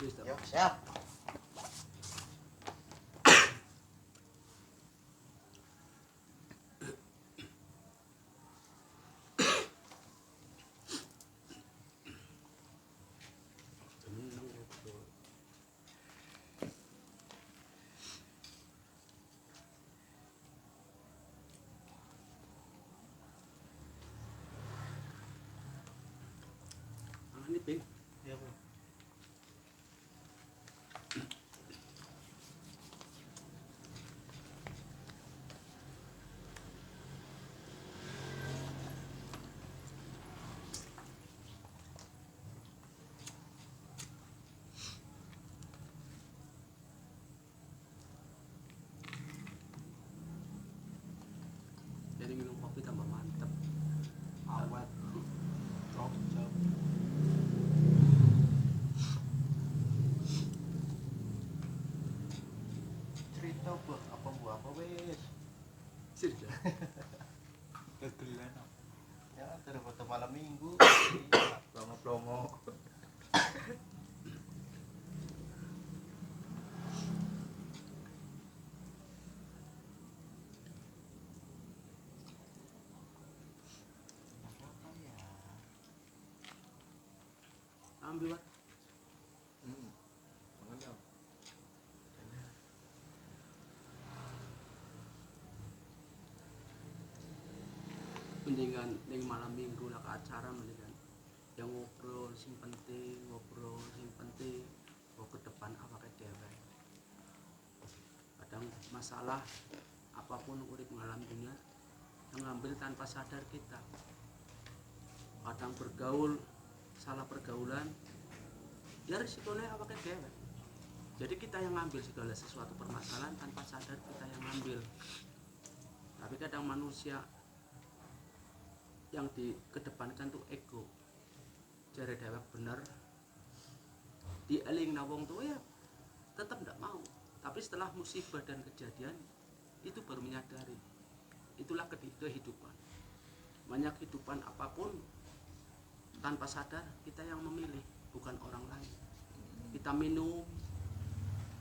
Yuk, siap. Ini ping. Iya, Bu. Jadi minum kopi tambah mantep. Awet. Cocok. Cerita Bu, apa wis? Sudah. Gegelan. Ya, daripada malam minggu. Iya, promo-promo. Apa ya? Ambil Pak. Mengenal. Mendingan ning malam minggu lah ke acara mendingan yang ngobrol sing penting mau ke depan apa ke dewe. Kadang masalah apapun urip ngalam dunia yang ngambil tanpa sadar kita. Kadang bergaul salah pergaulan ya risikonya apa ke dewe. Jadi kita yang ngambil segala sesuatu permasalahan tanpa sadar kita yang ngambil. Tapi kadang manusia yang dikedepankan tuh ego. Jare dewek bener dieling wong tua ya tetap tidak mau. Tapi setelah musibah dan kejadian itu baru menyadari itulah kehidupan. Banyak kehidupan apapun tanpa sadar kita yang memilih, bukan orang lain. Kita minum,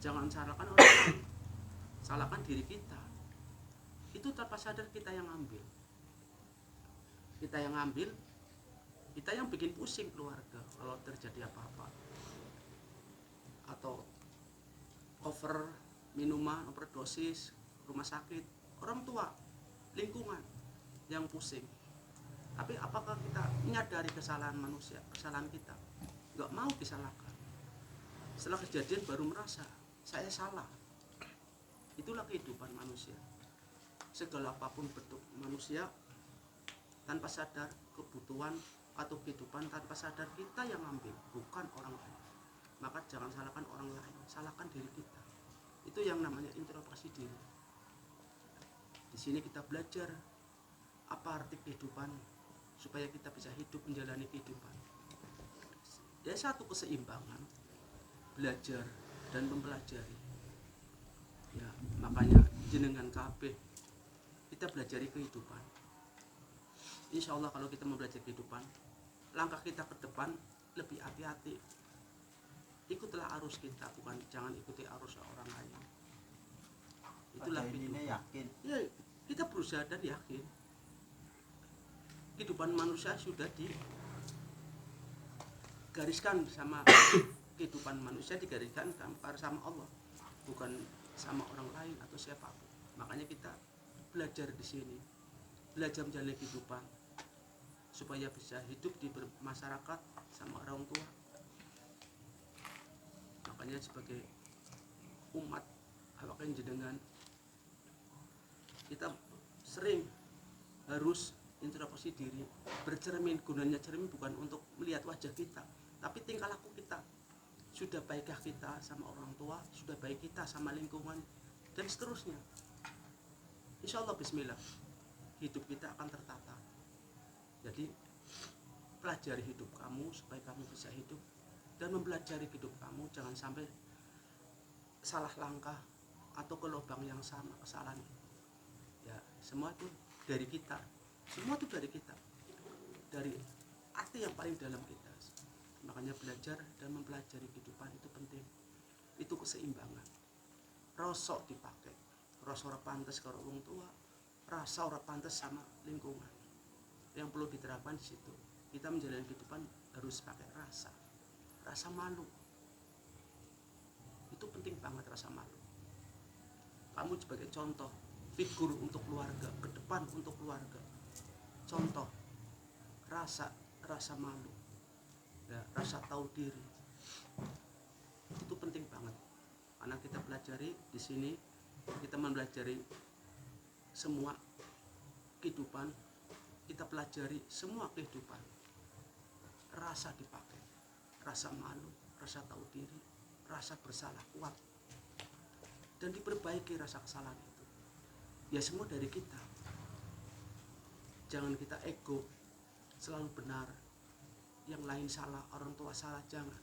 jangan salahkan orang lain, salahkan diri kita. Itu tanpa sadar kita yang ambil. Kita yang ambil, kita yang bikin pusing keluarga kalau terjadi apa-apa. Atau over minuman, overdosis, rumah sakit, orang tua, lingkungan yang pusing. Tapi apakah kita menyadari kesalahan manusia, kesalahan kita? Nggak mau disalahkan. Setelah kejadian baru merasa saya salah. Itulah kehidupan manusia. Segala apapun bentuk manusia tanpa sadar kebutuhan atau kehidupan tanpa sadar kita yang ambil, bukan orang lain. Maka jangan salahkan orang lain, salahkan diri kita. Itu yang namanya introspeksi diri. Di sini kita belajar apa arti kehidupan supaya kita bisa hidup menjalani kehidupan. Ya satu keseimbangan, belajar dan mempelajari. Ya makanya jenengan kabeh kita belajari kehidupan. Insya Allah kalau kita mempelajari kehidupan, langkah kita ke depan lebih hati-hati. Ikutlah arus kita, bukan jangan ikuti arus orang lain. Itulah kehidupan. Yakin. Ya, kita berusaha dan yakin. Kehidupan manusia sudah digariskan sama kehidupan manusia digariskan sama Allah, bukan sama orang lain atau siapapun. Makanya kita belajar di sini, belajar menjalani kehidupan supaya bisa hidup di masyarakat sama orang tua. Makanya sebagai umat awaken jenengan kita sering harus introspeksi diri, bercermin. Gunanya cermin bukan untuk melihat wajah kita, tapi tingkah laku kita. Sudah baikkah kita sama orang tua, sudah baik kita sama lingkungan, dan seterusnya. Insya Allah bismillah hidup kita akan tertata. Jadi pelajari hidup kamu supaya kamu bisa hidup, dan mempelajari hidup kamu jangan sampai salah langkah atau ke lubang yang sama kesalahan. Ya semua itu dari kita, semua itu dari kita, dari arti yang paling dalam kita. Makanya Makanya belajar dan mempelajari kehidupan itu penting. Itu keseimbangan. Rasa dipakai, rasa ora pantes karo wong tua, rasa ora pantes sama lingkungan. Yang perlu diterapkan di situ. Kita menjalani kehidupan harus pakai rasa malu. Itu penting banget, rasa malu. Kamu sebagai contoh, figur untuk keluarga, ke depan untuk keluarga. Contoh, rasa malu, ya, rasa tahu diri. Itu penting banget. Karena kita pelajari di sini, kita mempelajari semua kehidupan, kita pelajari semua kehidupan. Rasa dipakai, rasa malu, rasa tahu diri, rasa bersalah kuat, dan diperbaiki rasa kesalahan itu. Ya semua dari kita. Jangan kita ego, selalu benar, yang lain salah, orang tua salah, jangan.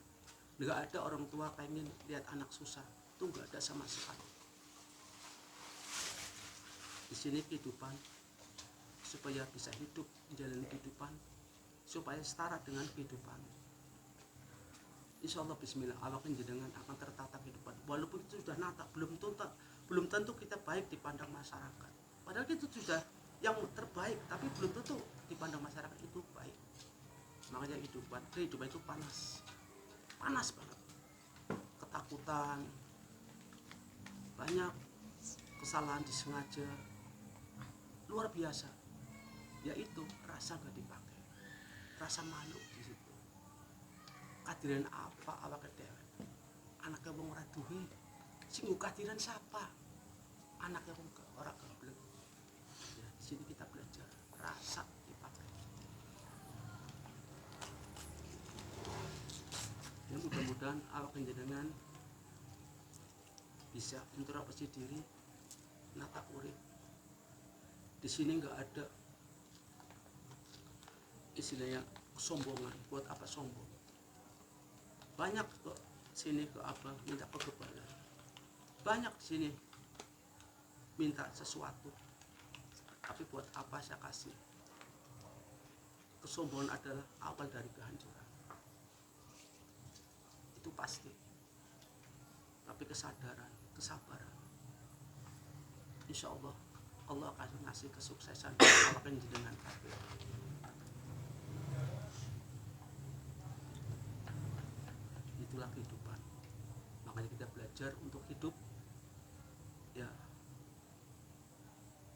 Nggak ada orang tua pengen lihat anak susah, itu nggak ada sama sekali. Di sini kehidupan, supaya bisa hidup, menjalani kehidupan, supaya setara dengan kehidupan. Insya Allah bismillah, awak jenengan akan tertata kehidupan. Walaupun itu sudah nata, belum tentu kita baik dipandang masyarakat. Padahal itu sudah yang terbaik, tapi belum tentu dipandang masyarakat itu baik. Makanya kehidupan itu panas banget. Ketakutan, banyak kesalahan disengaja, luar biasa. Yaitu rasa gak dipakai, rasa malu di situ. Kadiran apa awak dhewe? Anaknya wong ora duwe, sing kadiran siapa? Anaknya wong ora geblek. Ya, di sini kita belajar rasa dipakai. Ya, mudah-mudahan awak jenengan bisa introspeksi diri, nata urip. Di sini nggak ada istilahnya kesombongan. Buat apa sombong? Banyak ke sini ke apa minta kekebalan. Banyak di sini minta sesuatu. Tapi buat apa saya kasih? Kesombongan adalah awal dari kehancuran. Itu pasti. Tapi kesadaran, kesabaran, insya Allah Allah akan ngasih kesuksesan. Allah akan jenengan kabeh. Itulah kehidupan. Makanya kita belajar untuk hidup, ya,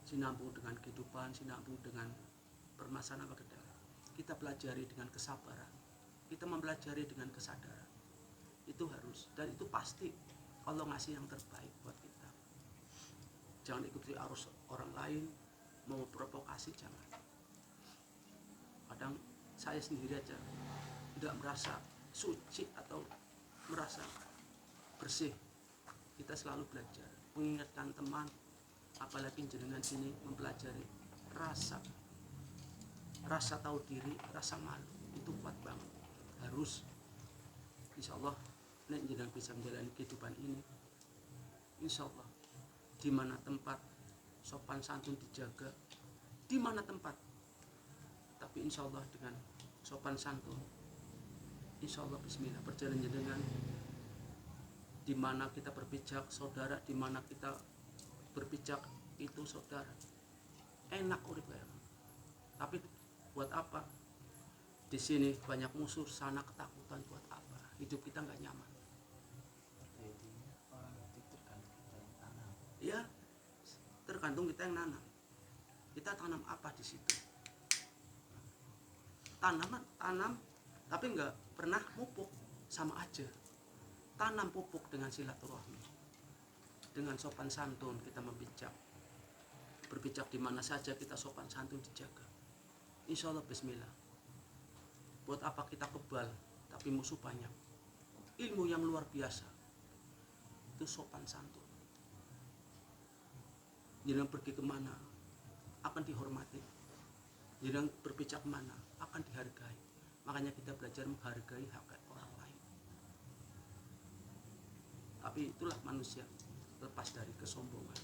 sinambung dengan kehidupan, sinambung dengan permasalahan apa kedua. Kita pelajari dengan kesabaran, kita mempelajari dengan kesadaran. Itu harus, dan itu pasti Allah ngasih yang terbaik buat kita. Jangan ikuti arus orang lain, mau provokasi, jangan. Kadang saya sendiri aja tidak merasa suci atau merasa bersih. Kita selalu belajar, mengingatkan teman, apalagi jenengan sini mempelajari rasa tahu diri, rasa malu. Itu kuat banget. Harus, insya Allah, nek jenengan bisa menjalani kehidupan ini, insya Allah, di mana tempat sopan santun dijaga, di mana tempat, tapi insya Allah dengan sopan santun, insya Allah bismillah, perjalanan dengan di mana kita berpijak saudara, di mana kita berpijak itu saudara, enak urip ya. Tapi buat apa? Di sini banyak musuh, sana ketakutan, buat apa? Hidup kita nggak nyaman. Ya, tergantung kita yang nanam. Kita tanam apa di situ? Tanam, tapi nggak pernah pupuk, sama aja. Tanam pupuk dengan silaturahmi, dengan sopan santun kita membijak, berpijak di mana saja kita sopan santun dijaga. Insya Allah bismillah. Buat apa kita kebal, tapi musuh banyak? Ilmu yang luar biasa itu sopan santun. Jangan pergi kemana akan dihormati, jangan berpijak mana akan dihargai. Makanya kita belajar menghargai hak orang lain. Tapi itulah manusia, lepas dari kesombongan,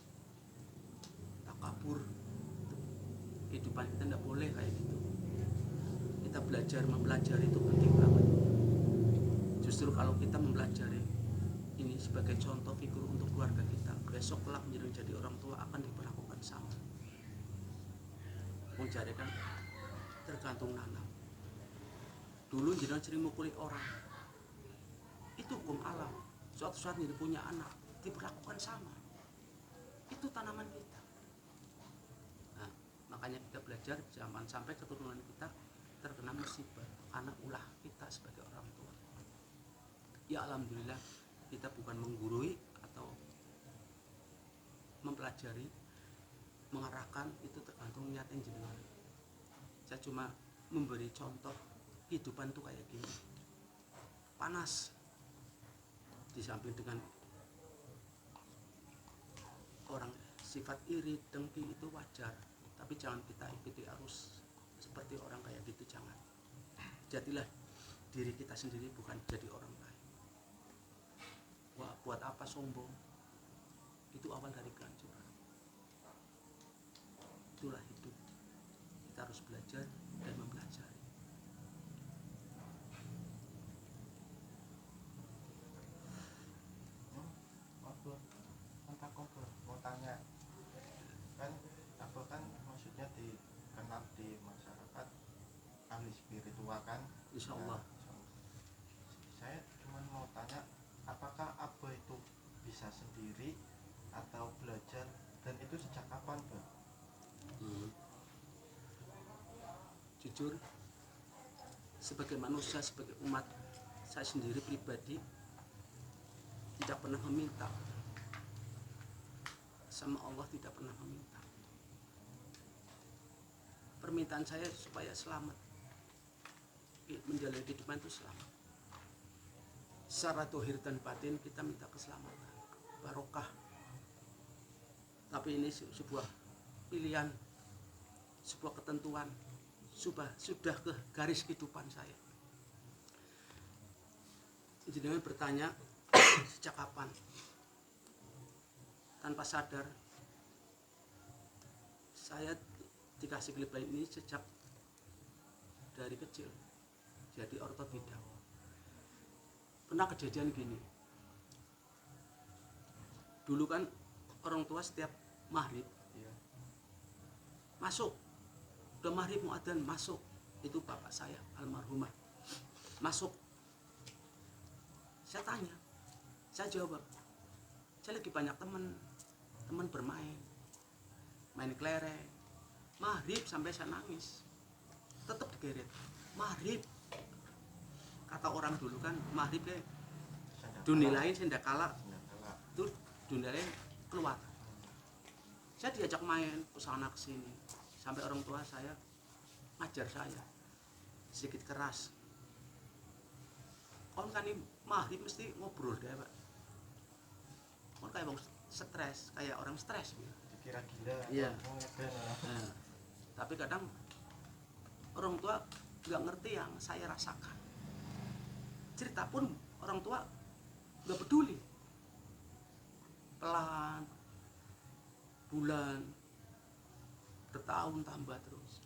takabur. Kehidupan kita tidak boleh kayak gitu. Kita belajar, mempelajari itu penting banget. sebagai contoh figur untuk keluarga kita, besok kelak menjadi orang tua akan diperlakukan sama. Mencari kan tergantung nanam. Dulu jenengan sering mukuli orang, itu hukum alam. Suatu saat jadi punya anak diperlakukan sama, itu tanaman kita. Nah, makanya kita belajar jangan sampai keturunan kita terkena musibah karena ulah kita sebagai orang tua. Ya alhamdulillah kita bukan menggurui atau mempelajari, mengarahkan, itu tergantung niatnya jenengan. Saya cuma memberi contoh kehidupan tuh kayak gini, panas, di samping dengan orang sifat iri, dengki itu wajar, tapi jangan kita ikuti arus seperti orang kayak gitu, jangan. Jadilah diri kita sendiri, bukan jadi orang lain. Wah, buat apa sombong? Itu awal dari kehancuran. Itulah hidup. Kita harus belajar dan mempelajari. Mau tanya kan apa kan maksudnya dikenal di masyarakat ahli spiritual kan, Insya Allah. saya cuma mau tanya apakah Abah itu bisa sendiri atau belajar, dan itu sejak kapan, Bang? Jujur, sebagai manusia, sebagai umat, saya sendiri pribadi tidak pernah meminta sama Allah, tidak pernah meminta. Permintaan saya supaya selamat, menjalani kehidupan itu selamat. Secara dohir dan batin kita minta keselamatan, barokah. Tapi ini sebuah pilihan, sebuah ketentuan, sudah ke garis kehidupan saya. Jenengan bertanya sejak kapan? Tanpa sadar saya dikasih klip ini sejak dari kecil, jadi ortotidak. Pernah kejadian gini, dulu kan orang tua setiap maghrib masuk, udah maghrib mau adzan masuk, itu bapak saya almarhumah masuk. Saya tanya, saya jawab, saya lagi banyak teman bermain, main kelereng. Maghrib sampai saya nangis, tetap digeret. Maghrib, kata orang dulu kan, maghrib deh dunia lain sendak kalah, itu dunia lain keluar. Saya diajak main kesana kesini, sampai orang tua saya ngajar saya sedikit keras. Kon kan ini maghrib mesti ngobrol deh, Pak. Kon kayak bang stres, kayak orang stres gitu. Dikira gila. Iya. Nah, tapi kadang orang tua nggak ngerti yang saya rasakan. Cerita pun orang tua nggak peduli. Pelan, bulan, bertahun tambah terus.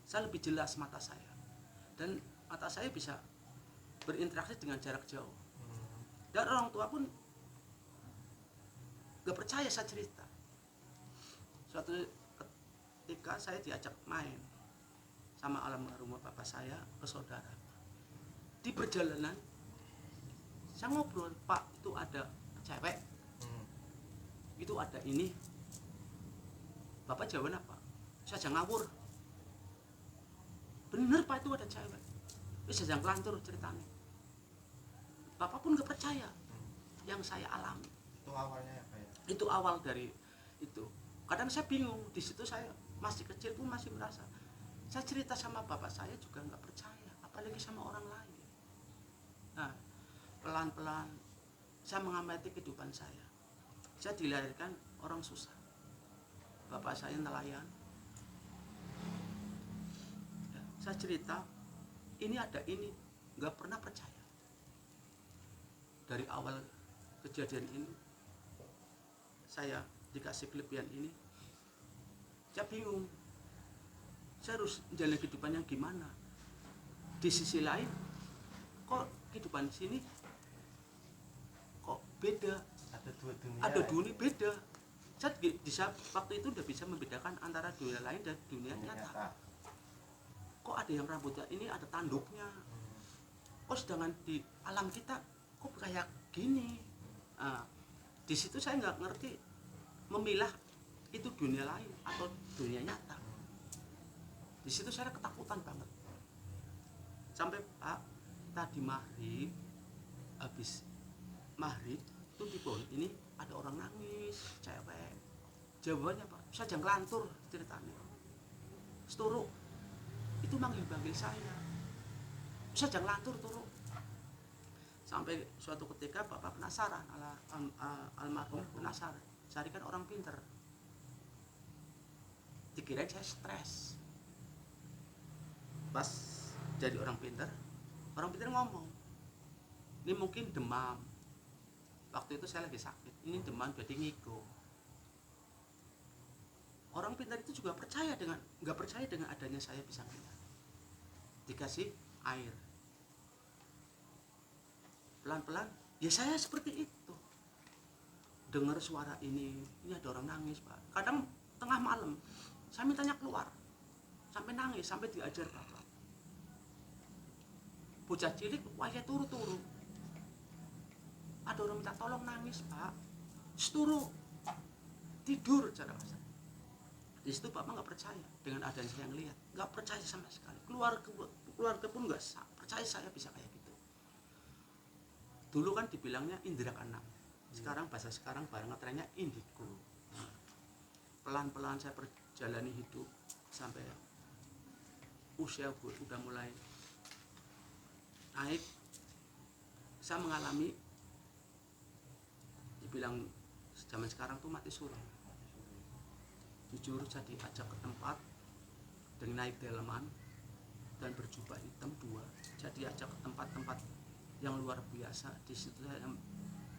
Saya lebih jelas mata saya, dan mata saya bisa berinteraksi dengan jarak jauh. Dan orang tua pun gak percaya saya cerita. Suatu ketika saya diajak main sama almarhum bapak saya ke saudara. Di perjalanan saya ngobrol, Pak, itu ada cewek, itu ada ini. Bapak jawab apa? Saya jangan ngawur. Bener Pak, itu ada cewek. Bisa jangan kelantur ceritanya. Bapak pun gak percaya yang saya alami. Itu awalnya apa ya? Itu awal dari itu. Kadang saya bingung, di situ saya masih kecil pun masih merasa. Saya cerita sama bapak saya juga nggak percaya, apalagi sama orang lain. Nah, pelan-pelan saya mengamati kehidupan saya. Saya dilahirkan orang susah. Bapak saya nelayan. Ya, saya cerita, ini ada ini, nggak pernah percaya. Dari awal kejadian ini, saya dikasih kelebihan ini, saya bingung, saya harus menjalani kehidupan yang gimana. Di sisi lain, kok kehidupan sini kok beda, ada dua dunia. ada dunia beda. Saya di saat waktu itu udah bisa membedakan antara dunia lain dan dunia nyata. Kok ada yang rambutnya ini ada tanduknya, kok sedangkan di alam kita kok kayak gini. Nah, di situ saya nggak ngerti memilah itu dunia lain atau dunia nyata. Di situ saya ketakutan banget. Sampai Pak tadi maghrib, habis maghrib itu di pohon ini ada orang nangis, cewek. Jawabannya Pak, saya jangan ngelantur ceritanya. Seturu itu manggil saya jangan ngelantur turu. Sampai suatu ketika Bapak penasaran, almarhum penasaran, cari kan orang pinter, dikirain saya stres. Pas jadi orang pinter ngomong, ini mungkin demam. Waktu itu saya lagi sakit, ini demam jadi ngigo. Orang pintar itu juga nggak percaya dengan adanya saya bisa ngeliat. Dikasih air, pelan-pelan, ya saya seperti itu. Dengar suara ini ada orang nangis Pak. Kadang tengah malam, saya mintanya keluar, sampai nangis, sampai diajar Bapak. Bocah cilik, wajah turu-turu. Ada orang minta tolong nangis Pak, seturu tidur cara kasar. Di situ Bapak nggak percaya dengan adanya saya yang lihat, nggak percaya sama sekali. Keluarga pun nggak percaya saya bisa kayak gitu. Dulu kan dibilangnya indera keenam, sekarang bahasa sekarang barang ngetrennya indigo. Pelan-pelan saya perjalani hidup sampai usia gue udah mulai naik. Saya mengalami, dibilang zaman sekarang tuh mati suri. Jujur saya diajak ke tempat dengan naik delman dan berjubah hitam 2. Saya diajak ke tempat-tempat yang luar biasa. Di situ saya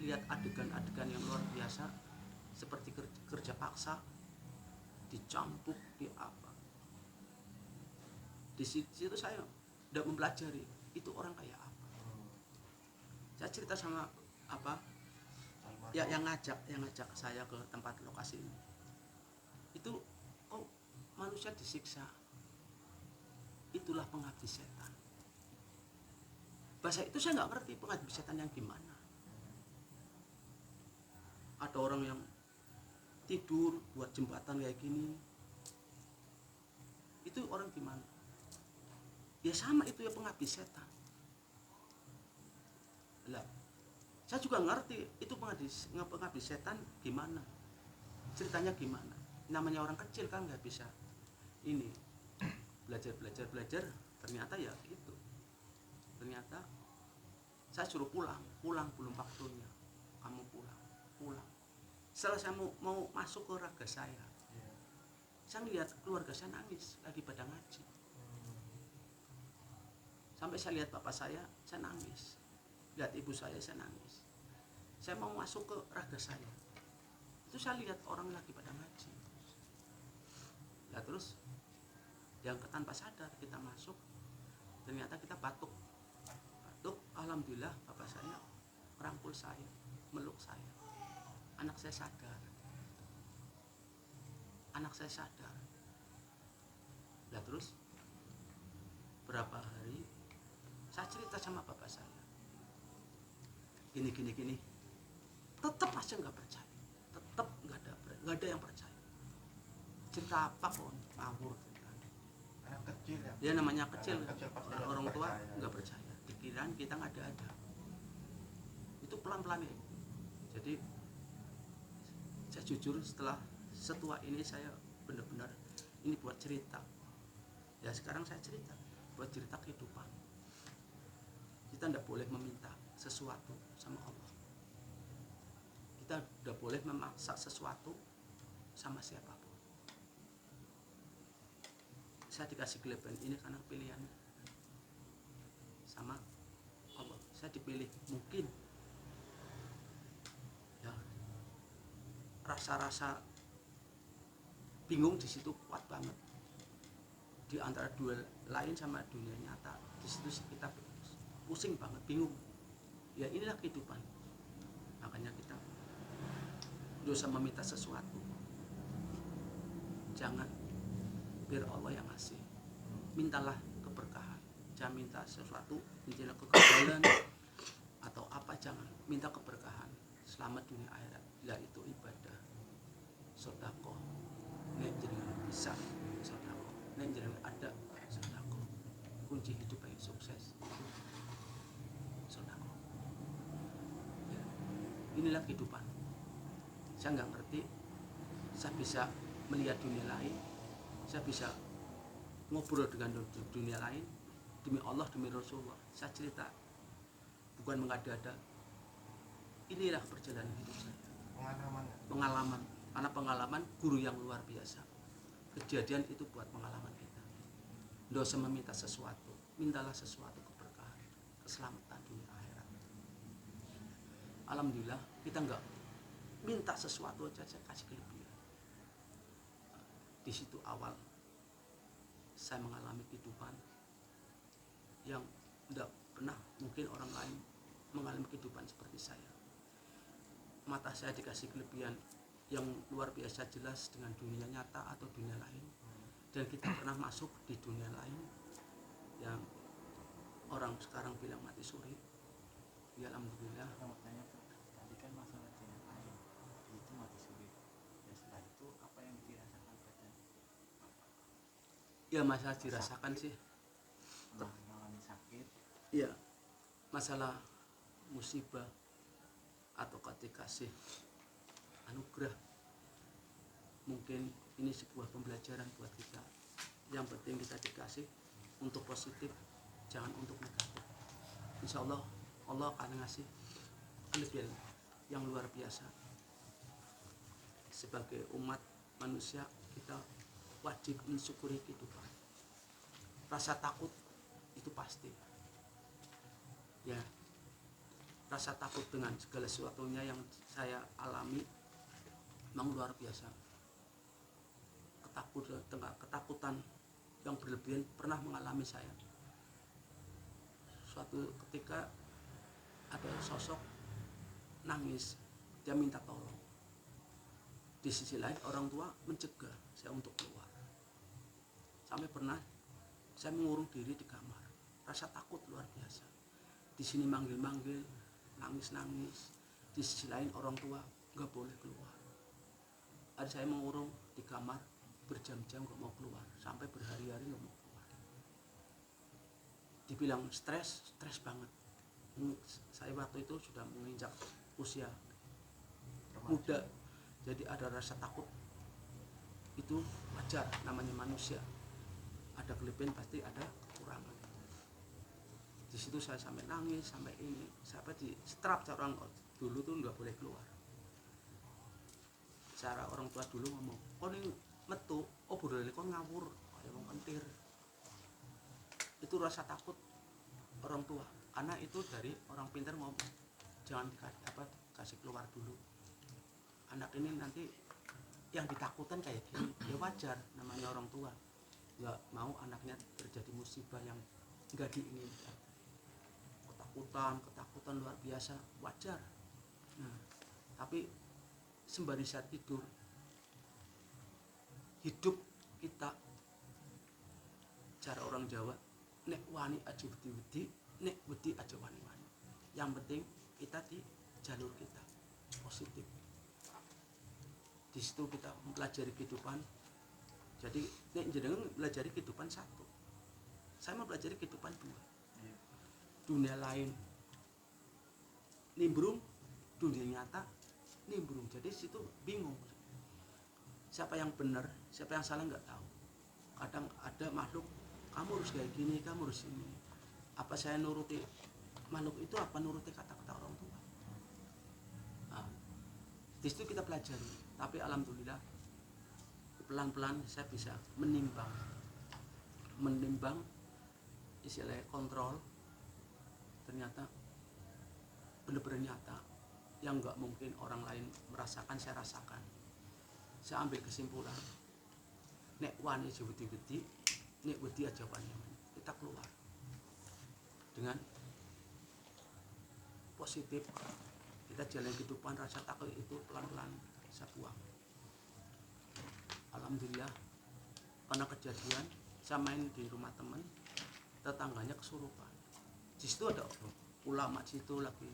lihat adegan-adegan yang luar biasa, seperti kerja paksa, dicampuk, di apa. Di situ saya udah mempelajari itu orang kayak apa. Saya cerita sama apa ya yang ngajak saya ke tempat lokasi ini. Itu kok manusia disiksa, itulah pengabdi setan. Bahasa itu saya nggak ngerti pengabdi setan yang gimana. Ada orang yang tidur buat jembatan kayak gini, itu orang gimana? Ya sama itu ya pengabdi setan. Lah, saya juga ngerti itu pengabdi setan gimana, ceritanya gimana. Namanya orang kecil kan nggak bisa ini belajar, ternyata ya itu. Ternyata saya suruh pulang belum waktunya, kamu pulang. Setelah saya mau masuk ke raga saya lihat keluarga saya nangis lagi pada ngaji. Sampai saya lihat bapak saya nangis, lihat ibu saya nangis. Saya mau masuk ke raga saya, itu saya lihat orang lagi pada ngaji. Ya terus yang tanpa sadar kita masuk, ternyata kita batuk. Alhamdulillah bapak saya merangkul saya, meluk saya. Anak saya sadar. Nah terus berapa hari saya cerita sama bapak saya, gini, tetap aja nggak percaya, tetap nggak ada yang percaya. Cerita apa kok ngawur ceritanya. Anak kecil ya. Dia namanya kecil, orang tua nggak percaya. Pikiran kita nggak ada. Itu pelan-pelan ya. Jadi saya jujur setelah setua ini saya benar-benar ini buat cerita. Ya sekarang saya cerita buat cerita kehidupan. Kita tidak boleh meminta sesuatu sama Allah. Kita tidak boleh memaksa sesuatu sama siapapun. Saya dikasih kelebihan ini karena pilihan sama Allah. Saya dipilih, mungkin ya rasa-rasa bingung di situ kuat banget. Di antara duel lain sama dunia nyata, di situ kita pusing banget, bingung. Ya inilah kehidupan. Makanya kita dosa meminta sesuatu, jangan, biar Allah yang ngasih. Mintalah keberkahan, jangan minta sesuatu, minta kegagalan atau apa, jangan minta keberkahan, selamat dunia akhirat. Lah itu ibadah, sedekah. Nek jenengan bisa sedekah, nek jenengan ada sedekah, kunci hidup yang sukses sedekah. Ya, inilah kehidupan. Saya nggak ngerti, saya bisa melihat dunia lain, saya bisa ngobrol dengan dunia lain. Demi Allah, demi Rasulullah, saya cerita, bukan mengada-ada. Inilah perjalanan hidup saya, pengalaman. Karena pengalaman guru yang luar biasa. Kejadian itu buat pengalaman kita. Nggak usah meminta sesuatu, mintalah sesuatu, keberkahan, keselamatan dunia akhirat. Alhamdulillah, kita nggak minta sesuatu aja saya kasih kelebihan. Di situ awal saya mengalami kehidupan yang tidak pernah mungkin orang lain mengalami kehidupan seperti saya. Mata saya dikasih kelebihan yang luar biasa jelas dengan dunia nyata atau dunia lain, dan kita pernah masuk di dunia lain yang orang sekarang bilang mati suri. Ya alhamdulillah. Tadi kan masalah dunia lain itu mati suri. Ya setelah itu apa yang dirasakan pada Ya masalah dirasakan sih, mengalami sakit? ya masalah musibah atau dikasih anugerah, mungkin ini sebuah pembelajaran buat kita. Yang penting kita dikasih untuk positif, jangan untuk negatif. Insya Allah Allah akan ngasih kelebihan yang luar biasa. Sebagai umat manusia, kita wajib mensyukuri kehidupan. Rasa takut itu pasti, ya, rasa takut dengan segala sesuatunya yang saya alami memang luar biasa. Ketakutan yang berlebihan pernah mengalami saya. Suatu ketika ada sosok nangis, dia minta tolong. Di sisi lain orang tua mencegah saya untuk keluar. Sampai pernah saya mengurung diri di kamar, rasa takut luar biasa. Di sini manggil-manggil, nangis-nangis. Di sisi lain orang tua nggak boleh keluar. Ada saya mengurung di kamar berjam-jam nggak mau keluar, sampai berhari-hari nggak mau keluar. Dibilang stres banget. Saya waktu itu sudah menginjak usia muda, jadi ada rasa takut. Itu wajar, namanya manusia. Ada kelebihan pasti ada kekurangan. Di situ saya sampai nangis, sampai ini, sampai di setrap. Orang dulu tuh nggak boleh keluar. Cara orang tua dulu ngomong, kok ini metu, oh boleh kok ngawur, kayak mau kentir. Itu rasa takut orang tua, karena itu dari orang pintar ngomong, jangan kasih keluar dulu. Anak ini nanti yang ditakutan kayak gini, ya wajar, namanya orang tua nggak mau anaknya terjadi musibah yang nggak diinginkan. Ketakutan luar biasa, wajar. Nah, tapi sembari saat tidur, hidup kita, cara orang Jawa, nek wani aja wedi-wedi, nek wedi aja wani-wani. Yang penting kita di jalur kita positif. Di situ kita mempelajari kehidupan. Jadi nek jenengan belajar kehidupan satu, saya mau belajar kehidupan dua. Dunia lain nimbrung, dunia nyata nimbrung. Jadi situ bingung, siapa yang benar, siapa yang salah nggak tahu. Kadang ada makhluk, kamu harus kayak gini, kamu harus ini. Apa saya nuruti makhluk itu, apa nuruti kata-kata orang tua? Nah, di situ kita pelajari. Tapi alhamdulillah pelan-pelan saya bisa menimbang istilahnya kontrol. Ternyata benar-benar nyata, yang nggak mungkin orang lain merasakan, saya rasakan. Saya ambil kesimpulan, nek wani aja wedi-wedi, nek wedi aja wani. Kita keluar dengan positif, kita jalan kehidupan, rasa takut itu pelan-pelan saya buang. Alhamdulillah, karena kejadian saya main di rumah teman, tetangganya kesurupan. Di situ ada ulama di situ lagi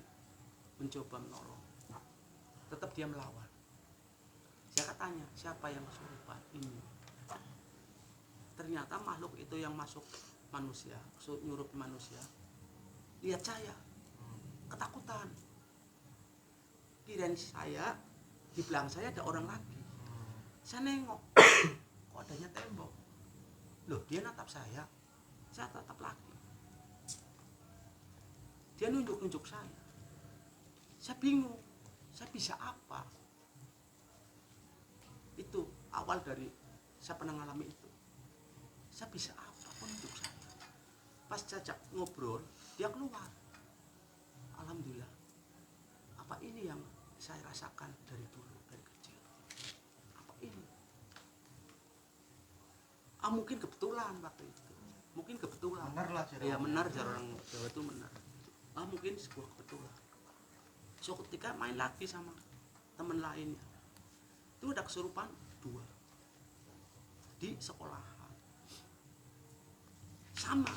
mencoba menolong, tetap dia melawan. Saya katanya, siapa yang kesurupan? Ini. Ternyata makhluk itu yang masuk manusia, nyurup manusia, lihat saya, ketakutan. Kirain saya, di belakang saya ada orang lagi. Saya nengok, kok adanya tembok. Loh, dia natap saya tatap lagi. Dia nunjuk-nunjuk saya. Saya bingung, saya bisa apa? Itu awal dari saya pernah ngalami itu. Saya bisa apa? Nunjuk saya. Pas jajak ngobrol, dia keluar. Alhamdulillah. Apa ini yang saya rasakan dari dulu, dari kecil? Apa ini? Mungkin kebetulan waktu itu. Mungkin kebetulan. Benar lah Jero. Ya benar, orang Jawa itu benar. Mungkin sebuah kebetulan. So ketika main lagi sama teman lainnya, itu ada kesurupan 2 di sekolahan. Sama.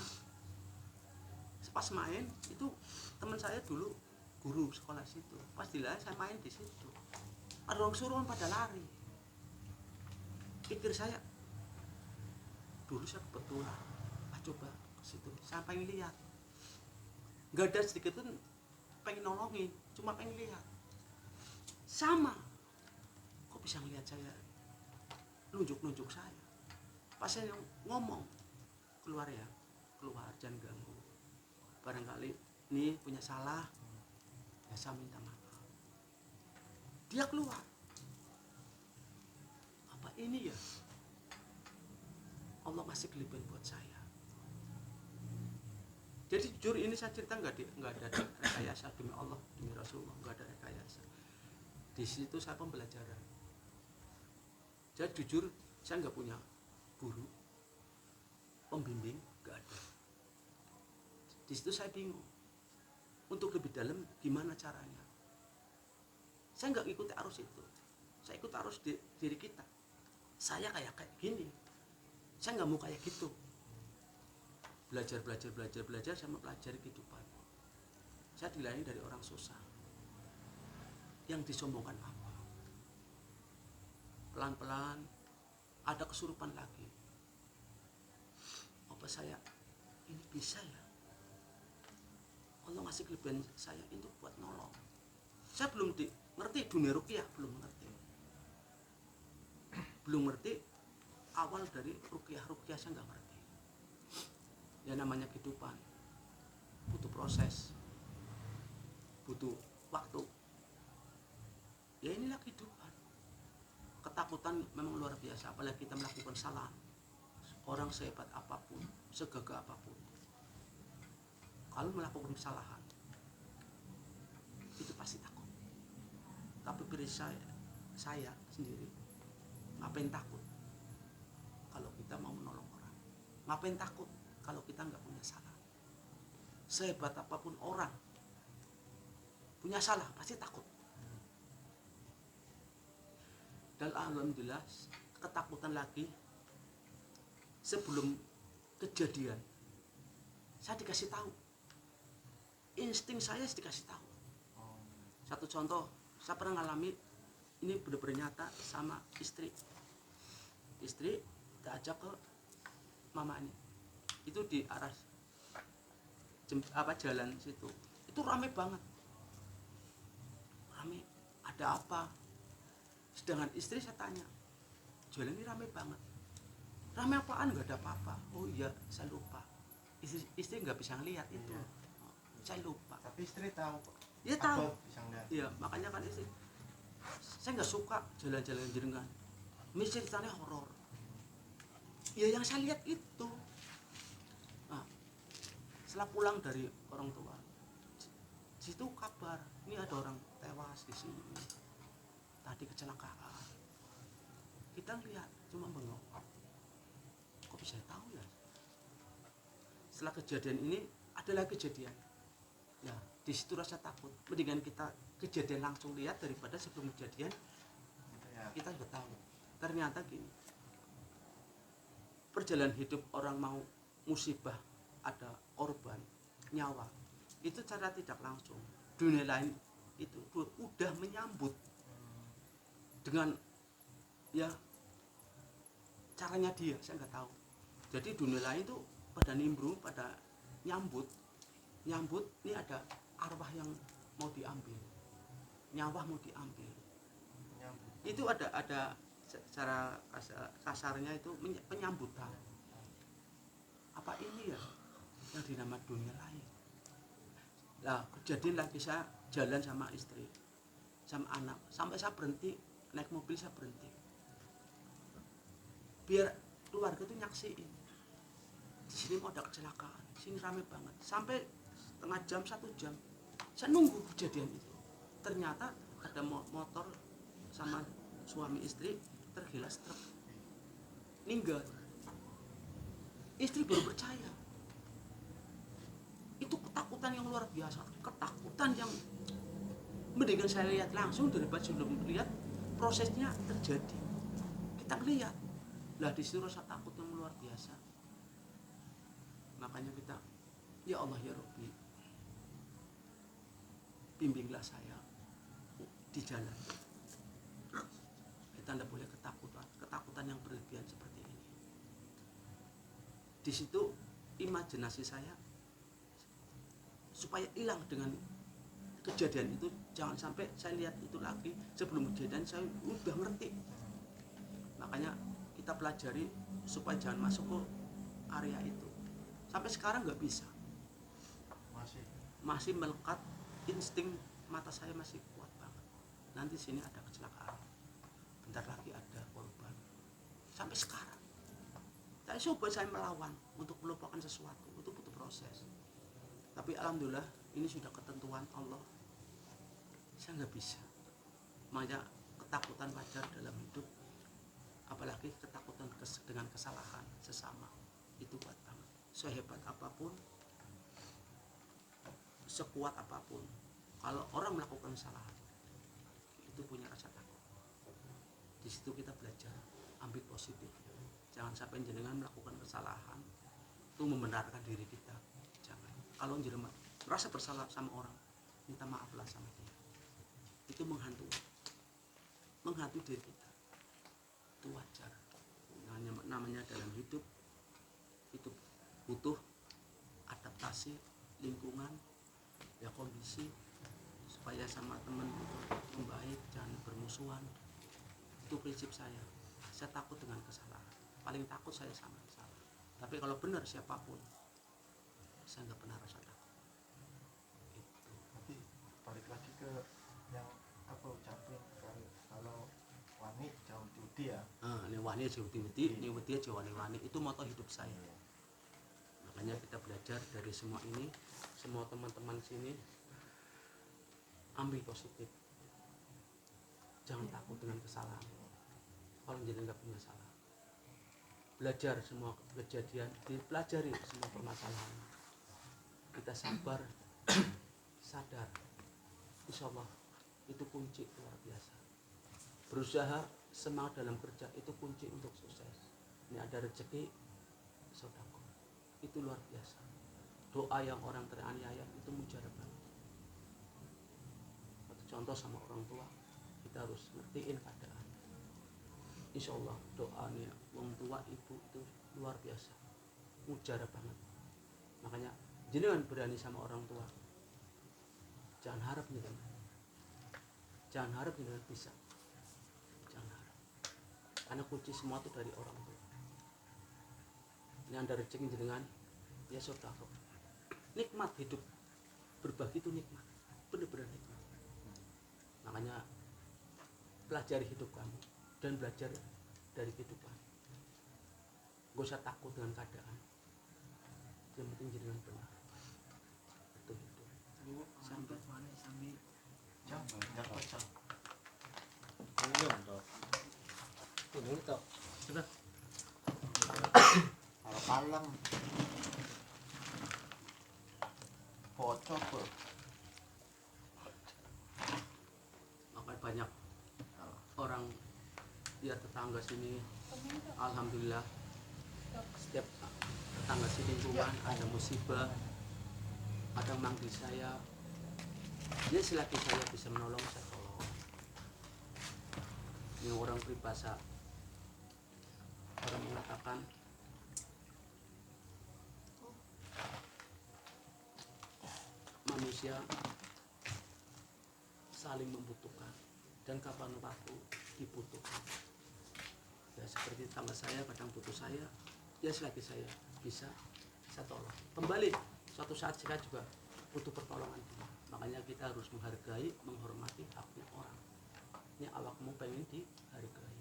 Pas main itu teman saya dulu guru sekolah situ. Pas dilihat saya main di situ. Ada orang kesurupan pada lari. Pikir saya, dulu saya kebetulan coba ke situ, saya pengen lihat, nggak ada sedikit pun pengen nolongin, cuma pengen lihat. Sama, kok bisa ngelihat saya, nunjuk saya. Pas saya ngomong, keluar ya, keluar, jangan ganggu. Barangkali ini punya salah, ya saya minta maaf. Dia keluar. Apa ini ya? Allah kasih kelebihan buat saya. Jadi jujur ini saya cerita nggak ada rekayasa, demi Allah, demi Rasulullah, nggak ada rekayasa. Di situ saya pembelajaran. Jadi jujur saya nggak punya guru, pembimbing, nggak ada. Di situ saya bingung. Untuk lebih dalam gimana caranya? Saya nggak ikuti arus itu. Saya ikut arus diri kita. Saya kayak gini. Saya nggak mau kayak gitu. Belajar sama pelajari kehidupan. Saya dilayani dari orang susah. Yang disombongkan apa? Pelan-pelan ada kesurupan lagi. Apa saya ini bisa ya? Allah ngasih kelebihan saya itu buat nolong. Saya belum ngerti dunia ruqyah, belum ngerti awal dari ruqyah saya nggak ngerti. Ya namanya kehidupan butuh proses, butuh waktu. Ya inilah kehidupan. Ketakutan memang luar biasa, apalagi kita melakukan salah. Orang sehebat apapun, segagah apapun, kalau melakukan kesalahan itu pasti takut. Tapi diri saya sendiri, ngapain takut kalau kita mau menolong orang? Ngapain takut kalau kita nggak punya salah? Sehebat apapun orang punya salah pasti takut. Dan alhamdulillah ketakutan lagi sebelum kejadian saya dikasih tahu, insting saya dikasih tahu. Satu contoh, saya pernah ngalami ini benar-benar nyata sama istri kita ajak ke mamanya. Itu di arah jalan situ itu rame banget, ada apa? Sedangkan istri saya tanya, jalan ini rame banget, rame apaan? Nggak ada apa-apa. Oh iya, saya lupa. Istri nggak bisa ngelihat itu. Iya. Saya lupa. Tapi istri tahu. Dia tahu. Bisa ngeliat. Iya, makanya kan istri, saya nggak suka jalan-jalan jenengan, ini ceritanya horor. Ya yang saya lihat itu. Setelah pulang dari orang tua, situ kabar, ini ada orang tewas di sini, tadi kecelakaan. Kita lihat, cuma bengong. Kok bisa tahu ya? Setelah kejadian ini, ada lagi kejadian. Ya, Di situ rasa takut. Mendingan kita kejadian langsung lihat daripada sebelum kejadian Gitu ya. kita sudah tahu. Ternyata gini, perjalanan hidup orang mau musibah, ada korban nyawa, itu cara tidak langsung dunia lain itu udah menyambut dengan ya caranya dia, saya nggak tahu. Jadi dunia lain itu pada nimbrung, pada nyambut ini ada arwah yang mau diambil, nyawa mau diambil. Menyambut. Itu ada secara kasarnya itu penyambutan. Apa ini ya yang dinamakan dunia lain? Nah, kejadian lagi saya jalan sama istri, sama anak, sampai saya berhenti naik mobil, saya berhenti biar keluarga itu nyaksiin di sini mau ada kecelakaan, sini rame banget, sampai setengah jam, 1 jam saya nunggu kejadian itu. Ternyata ada motor sama suami istri tergilas truk, meninggal. Istri baru percaya. Itu ketakutan yang luar biasa, ketakutan yang mendingan saya lihat langsung daripada sebelum lihat prosesnya terjadi. Kita lihat lah, di situ rasa takut yang luar biasa. Makanya kita, ya Allah ya Rabbi, bimbinglah saya di jalan. Kita tidak boleh ketakutan yang berlebihan seperti ini. Di situ imajinasi saya supaya hilang dengan kejadian itu, jangan sampai saya lihat itu lagi. Sebelum kejadian saya udah ngerti. Makanya kita pelajari supaya jangan masuk ke area itu. Sampai sekarang nggak bisa, masih melekat, insting mata saya masih kuat banget. Nanti sini ada kecelakaan, bentar lagi ada korban. Sampai sekarang saya melawan untuk melupakan sesuatu, itu butuh proses. Tapi alhamdulillah ini sudah ketentuan Allah, saya nggak bisa. Makanya ketakutan wajar dalam hidup, apalagi ketakutan dengan kesalahan sesama, itu kuat banget. Sehebat apapun, sekuat apapun, kalau orang melakukan kesalahan itu punya rasa takut. Di situ kita belajar ambil positifnya. Jangan sampai jenengan melakukan kesalahan itu membenarkan diri kita. Jangan. Kalau jenengan merasa bersalah sama orang, minta maaflah sama dia. Itu menghantui diri kita. Itu wajar. Namanya dalam hidup itu butuh adaptasi lingkungan, ya kondisi, supaya sama teman itu membaik, jangan bermusuhan. Itu prinsip saya. Saya takut dengan kesalahan, paling takut saya sama salah. Tapi kalau benar siapapun, saya nggak pernah rasa takut. Itu. Tapi balik lagi ke yang apa ucapin, kalau wani jauh judi ya. Ini wani jauh judi, ini wedi jauh wani, itu moto hidup saya. Makanya kita belajar dari semua ini, semua teman-teman sini ambil positif. Jangan takut dengan kesalahan. Kalau jadi nggak punya salah, belajar semua kejadian, dipelajari semua permasalahan. Kita sabar, sadar, insya Allah itu kunci luar biasa. Berusaha, semangat dalam kerja itu kunci untuk sukses. Ini ada rezeki, sedekah, itu luar biasa. Doa yang orang teraniaya itu mujarab banget. Atau contoh sama orang tua, kita harus ngertiin keadaan. Insya Allah doanya orang tua ibu itu luar biasa, mujarab banget. Makanya jenengan berani sama orang tua, jangan harap bisa, jangan harap, karena kunci semua itu dari orang tua. Ini anda rezeki jenengan, ya saudara, nikmat hidup, berbagi itu nikmat, benar-benar nikmat. Makanya pelajari hidup kamu dan belajar dari kehidupan. Gak usah takut dengan keadaan, yang penting jenengan benar. Itu hidup. Sampai mana sampai Jam banyak baca. Belum toh. Ini toh. Sudah. Kalau kalem bocor bro. banyak orang ya tetangga sini, alhamdulillah setiap tetangga sini lingkungan ada musibah, ada manggil saya, ya selagi saya bisa menolong saya tolong. Ini orang peribahasa, orang mengatakan manusia saling membutuhkan dan kapan waktu dibutuhkan. Ya seperti tetangga saya kadang butuh saya, ya selagi saya bisa saya tolong. Kembali suatu saat saya juga butuh pertolongan dia. Makanya kita harus menghargai, menghormati haknya orang. Ini awakmu pengen dihargai.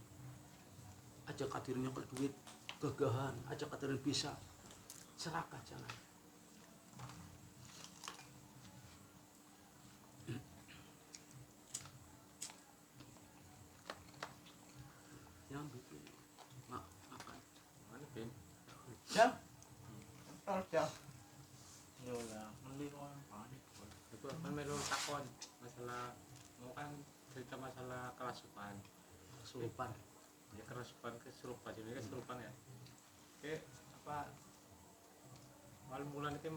Aja kadirnya ke duit, gagahan, aja kadirnya bisa, serakah jangan. Yang bikin makan. Mana pin? Jam kental jam Ya lah, meli orang panik. Itu kan melu takon masalah mau kan cerita masalah kerasukan. Kesurupan. Ya kerasukan kesurupan jadi kesurupan ya. Oke, apa malam bulan itu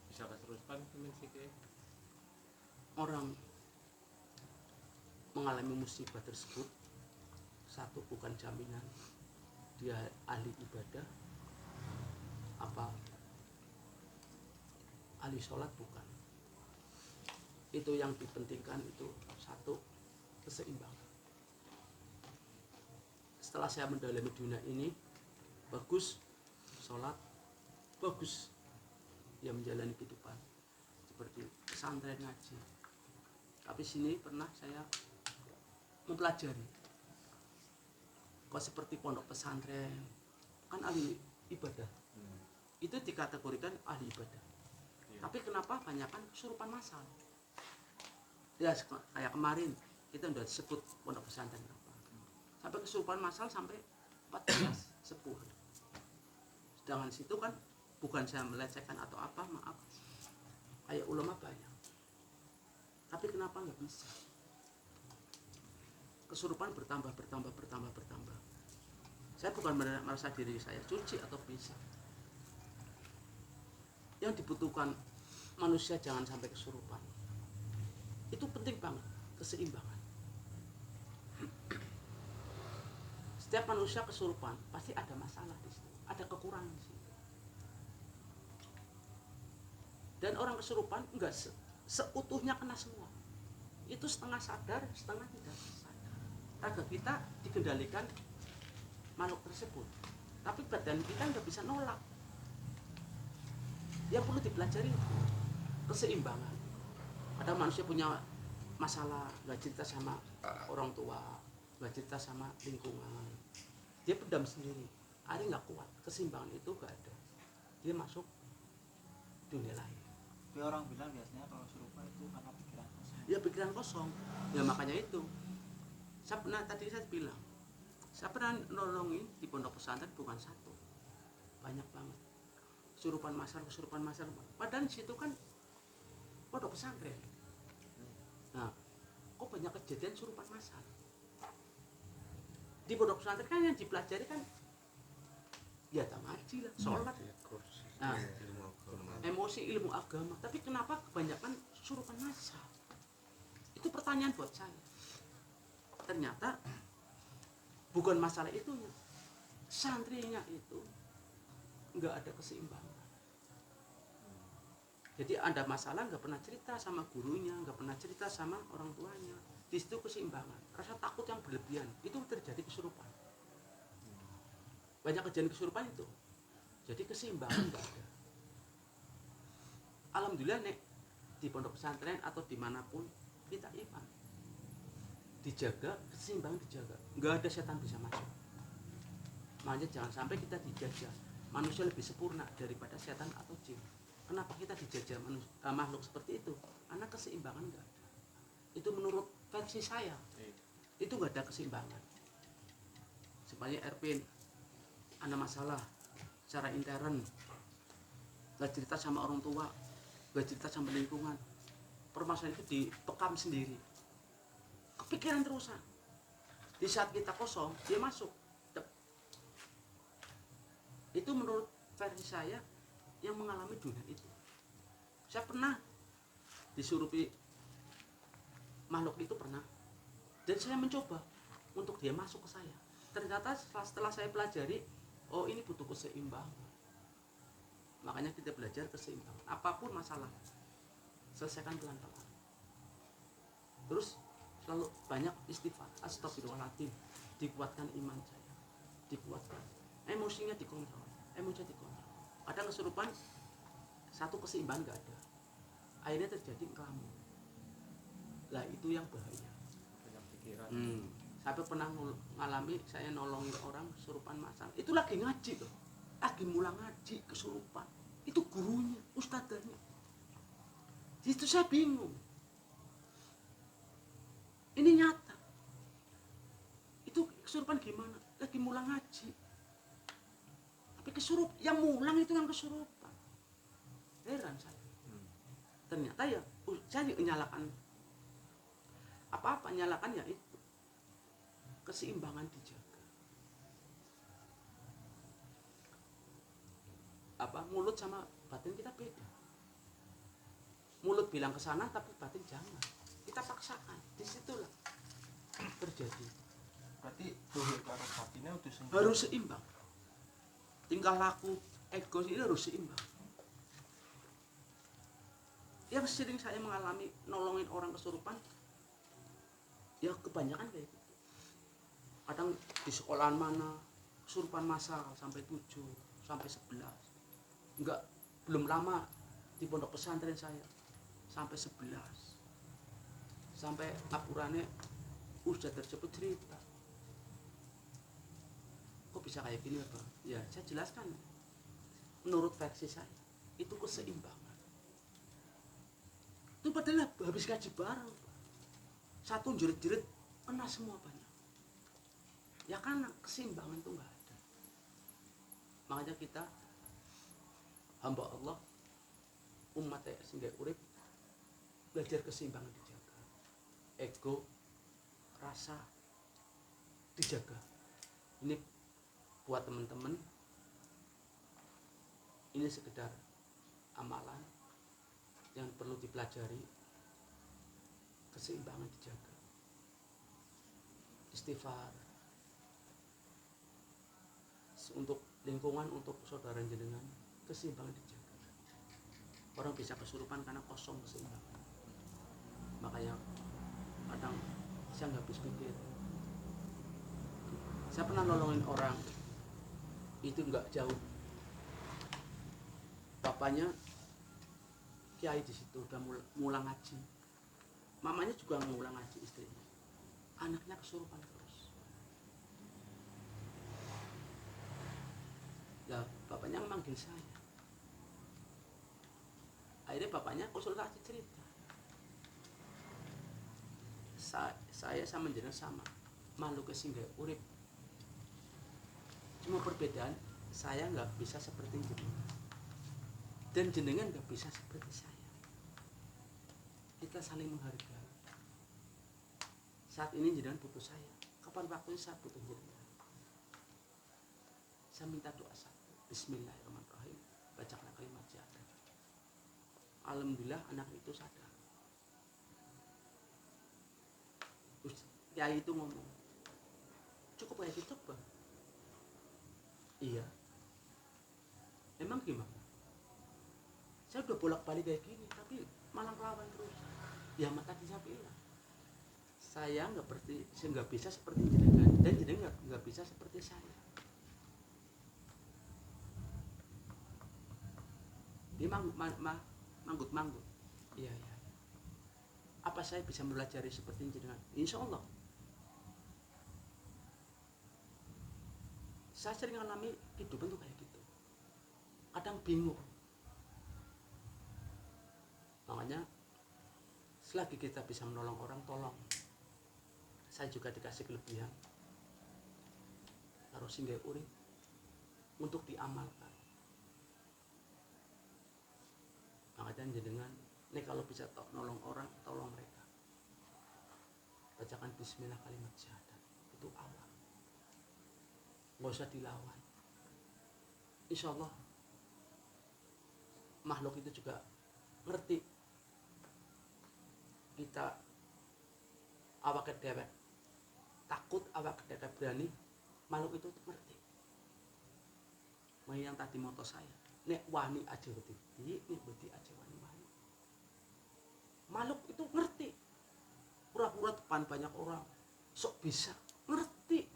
bisa kesurupan itu sih ke Orang mengalami musibah tersebut, satu bukan jaminan dia ahli ibadah, apa ahli sholat bukan. Itu yang dipentingkan itu satu, keseimbangan. Setelah saya mendalami dunia ini, bagus sholat, bagus ya menjalani kehidupan seperti pesantren ngaji. Tapi sini pernah saya mempelajari kok seperti pondok pesantren kan ahli ibadah, itu dikategorikan ahli ibadah. Tapi kenapa banyakan kesurupan massal? Ya kayak kemarin kita udah sebut pondok pesantren apa, sampai kesurupan massal sampai 14 sepuh. Sedangkan situ kan bukan saya melecehkan atau apa, maaf, kayak ulama banyak. Tapi kenapa nggak bisa? Kesurupan bertambah. Saya bukan merasa diri saya suci atau bisa. Yang dibutuhkan manusia jangan sampai kesurupan. Itu penting banget, keseimbangan. Setiap manusia kesurupan pasti ada masalah di situ, ada kekurangan di situ. Dan orang kesurupan enggak seutuhnya kena semua. Itu setengah sadar, setengah tidak sadar. Raga kita dikendalikan makhluk tersebut, tapi badan kita nggak bisa nolak. Yang perlu dipelajari keseimbangan. Ada manusia punya masalah, nggak cerita sama orang tua, nggak cerita sama lingkungan, dia pendam sendiri, ada nggak kuat. Keseimbangan itu nggak ada, dia masuk dunia lain. Tapi orang bilang biasanya kalau serupa itu karena pikiran kosong. Ya pikiran kosong. Ya makanya itu saya bilang saya pernah nolongin di pondok pesantren bukan satu, banyak banget kesurupan massal. Padahal situ kan pondok pesantren. Nah, kok banyak kejadian kesurupan massal di pondok pesantren? Kan yang dipelajari kan ya ngaji lah, sholat, nah, emosi, ilmu agama. Tapi kenapa kebanyakan kesurupan massal? Itu pertanyaan buat saya. Ternyata bukan masalah itunya, santrinya itu nggak ada keseimbangan. Jadi ada masalah nggak pernah cerita sama gurunya, nggak pernah cerita sama orang tuanya. Di situ keseimbangan, rasa takut yang berlebihan itu terjadi kesurupan. Banyak kejadian kesurupan itu. Jadi keseimbangan nggak ada. Alhamdulillah nek di pondok pesantren atau dimanapun kita iman, dijaga, keseimbangan dijaga, nggak ada setan bisa masuk. Makanya jangan sampai kita dijajah. Manusia lebih sempurna daripada setan atau jin. Kenapa kita dijajah makhluk seperti itu? Karena keseimbangan nggak ada. Itu menurut versi saya, itu nggak ada keseimbangan. Supaya Erpin ada masalah secara intern, nggak cerita sama orang tua, nggak cerita sama lingkungan, permasalahan itu dipekam sendiri. kepikiran terusan. Di saat kita kosong, dia masuk. Dep. Itu menurut versi saya yang mengalami dunia itu. Saya pernah disurupi makhluk itu pernah, dan saya mencoba untuk dia masuk ke saya. Ternyata setelah saya pelajari, oh ini butuh keseimbangan. Makanya kita belajar keseimbangan. Apapun masalah, selesaikan pelan-pelan. Terus selalu banyak istighfar, astagfirullahaladzim, dikuatkan iman saya, dikuatkan. Emosinya dikontrol, Kadang kesurupan, satu keseimbangan nggak ada. Akhirnya terjadi ngelamun. Lah itu yang bahaya. banyak pikiran. Sampai pernah ngalami saya nolongin orang kesurupan masal. Itu lagi ngaji loh. Lagi mulang ngaji kesurupan. Itu gurunya, ustadznya. Di situ saya bingung. Ini nyata. Itu kesurupan gimana? Lagi mulang ngaji. Tapi yang mulang itu yang kesurupan. Heran saya. Ternyata ya, saya nyalakan apa-apa, nyalakan ya itu. Keseimbangan dijaga. Mulut sama batin kita beda. Mulut bilang ke sana tapi batin jangan. Kita paksakan. Disitulah terjadi. Berarti dohir karo batinnya udah sendiri. Harus seimbang. Tingkah laku ego ini harus seimbang. Yang sering saya mengalami nolongin orang kesurupan, ya kebanyakan kayak gitu. Kadang di sekolahan mana kesurupan massal sampai 7, sampai 11. Belum lama di pondok pesantren saya sampai 11. Sampai laporannya ustadz tersebut cerita, kok bisa kayak gini ya Bang? Ya saya jelaskan, menurut versi saya itu keseimbangan. Itu padahal habis ngaji bareng, satu jerit-jerit kena semua banyak. Ya karena keseimbangan itu nggak ada. Makanya kita hamba Allah, umat sehingga urip, belajar keseimbangan dijaga. Ego, rasa dijaga. Ini buat teman-teman, ini sekedar amalan yang perlu dipelajari. Keseimbangan dijaga. Istighfar untuk lingkungan, untuk saudara jenengan, keseimbangan dijaga. Orang bisa kesurupan karena kosong keseimbangan. Makanya kadang saya nggak habis pikir. Saya pernah nolongin orang, itu nggak jauh. Bapaknya kiai di situ udah mulang ngaji, mamanya juga ngulang ngaji istrinya, anaknya kesurupan terus. Ya bapaknya memanggil saya. Akhirnya bapaknya konsultasi cerita. Saya sama jenengan sama, makhluk singgah urip. Cuma perbedaan, saya nggak bisa seperti jenengan, dan jenengan nggak bisa seperti saya. Kita saling menghargai. Saat ini jenengan butuh saya, kapan waktunya saya butuh jenengan. Saya minta doa satu, Bismillahirrahmanirrahim, bacakan kalimat syahadat. Alhamdulillah anak itu sadar. Terus kiai itu ngomong, cukup kayak gitu Bang? Iya. Emang gimana? Saya udah bolak-balik kayak gini, tapi malah lawan terus. Ya maka tadi saya bilang, saya nggak bisa seperti jenengan, dan jenengan nggak bisa seperti saya. Dia manggut. Iya. Apa saya bisa mempelajari seperti jenengan? Insya Allah. Saya sering mengalami kehidupan tuh kayak gitu. Kadang bingung. Makanya selagi kita bisa menolong orang, tolong. Saya juga dikasih kelebihan. Harus singgah urip untuk diamalkan. Makanya jenengan, ini kalau bisa nolong orang, tolong mereka. bacakan bismillah kalimat syahadat, itu awal, nggak usah dilawan. Insya Allah makhluk itu juga ngerti kita awak dewek takut, awak dewek berani, makhluk itu ngerti. Yang tadi moto saya, nek wani aja wedi, nek wedi aja wani. Makhluk itu ngerti, pura-pura depan banyak orang sok bisa, ngerti.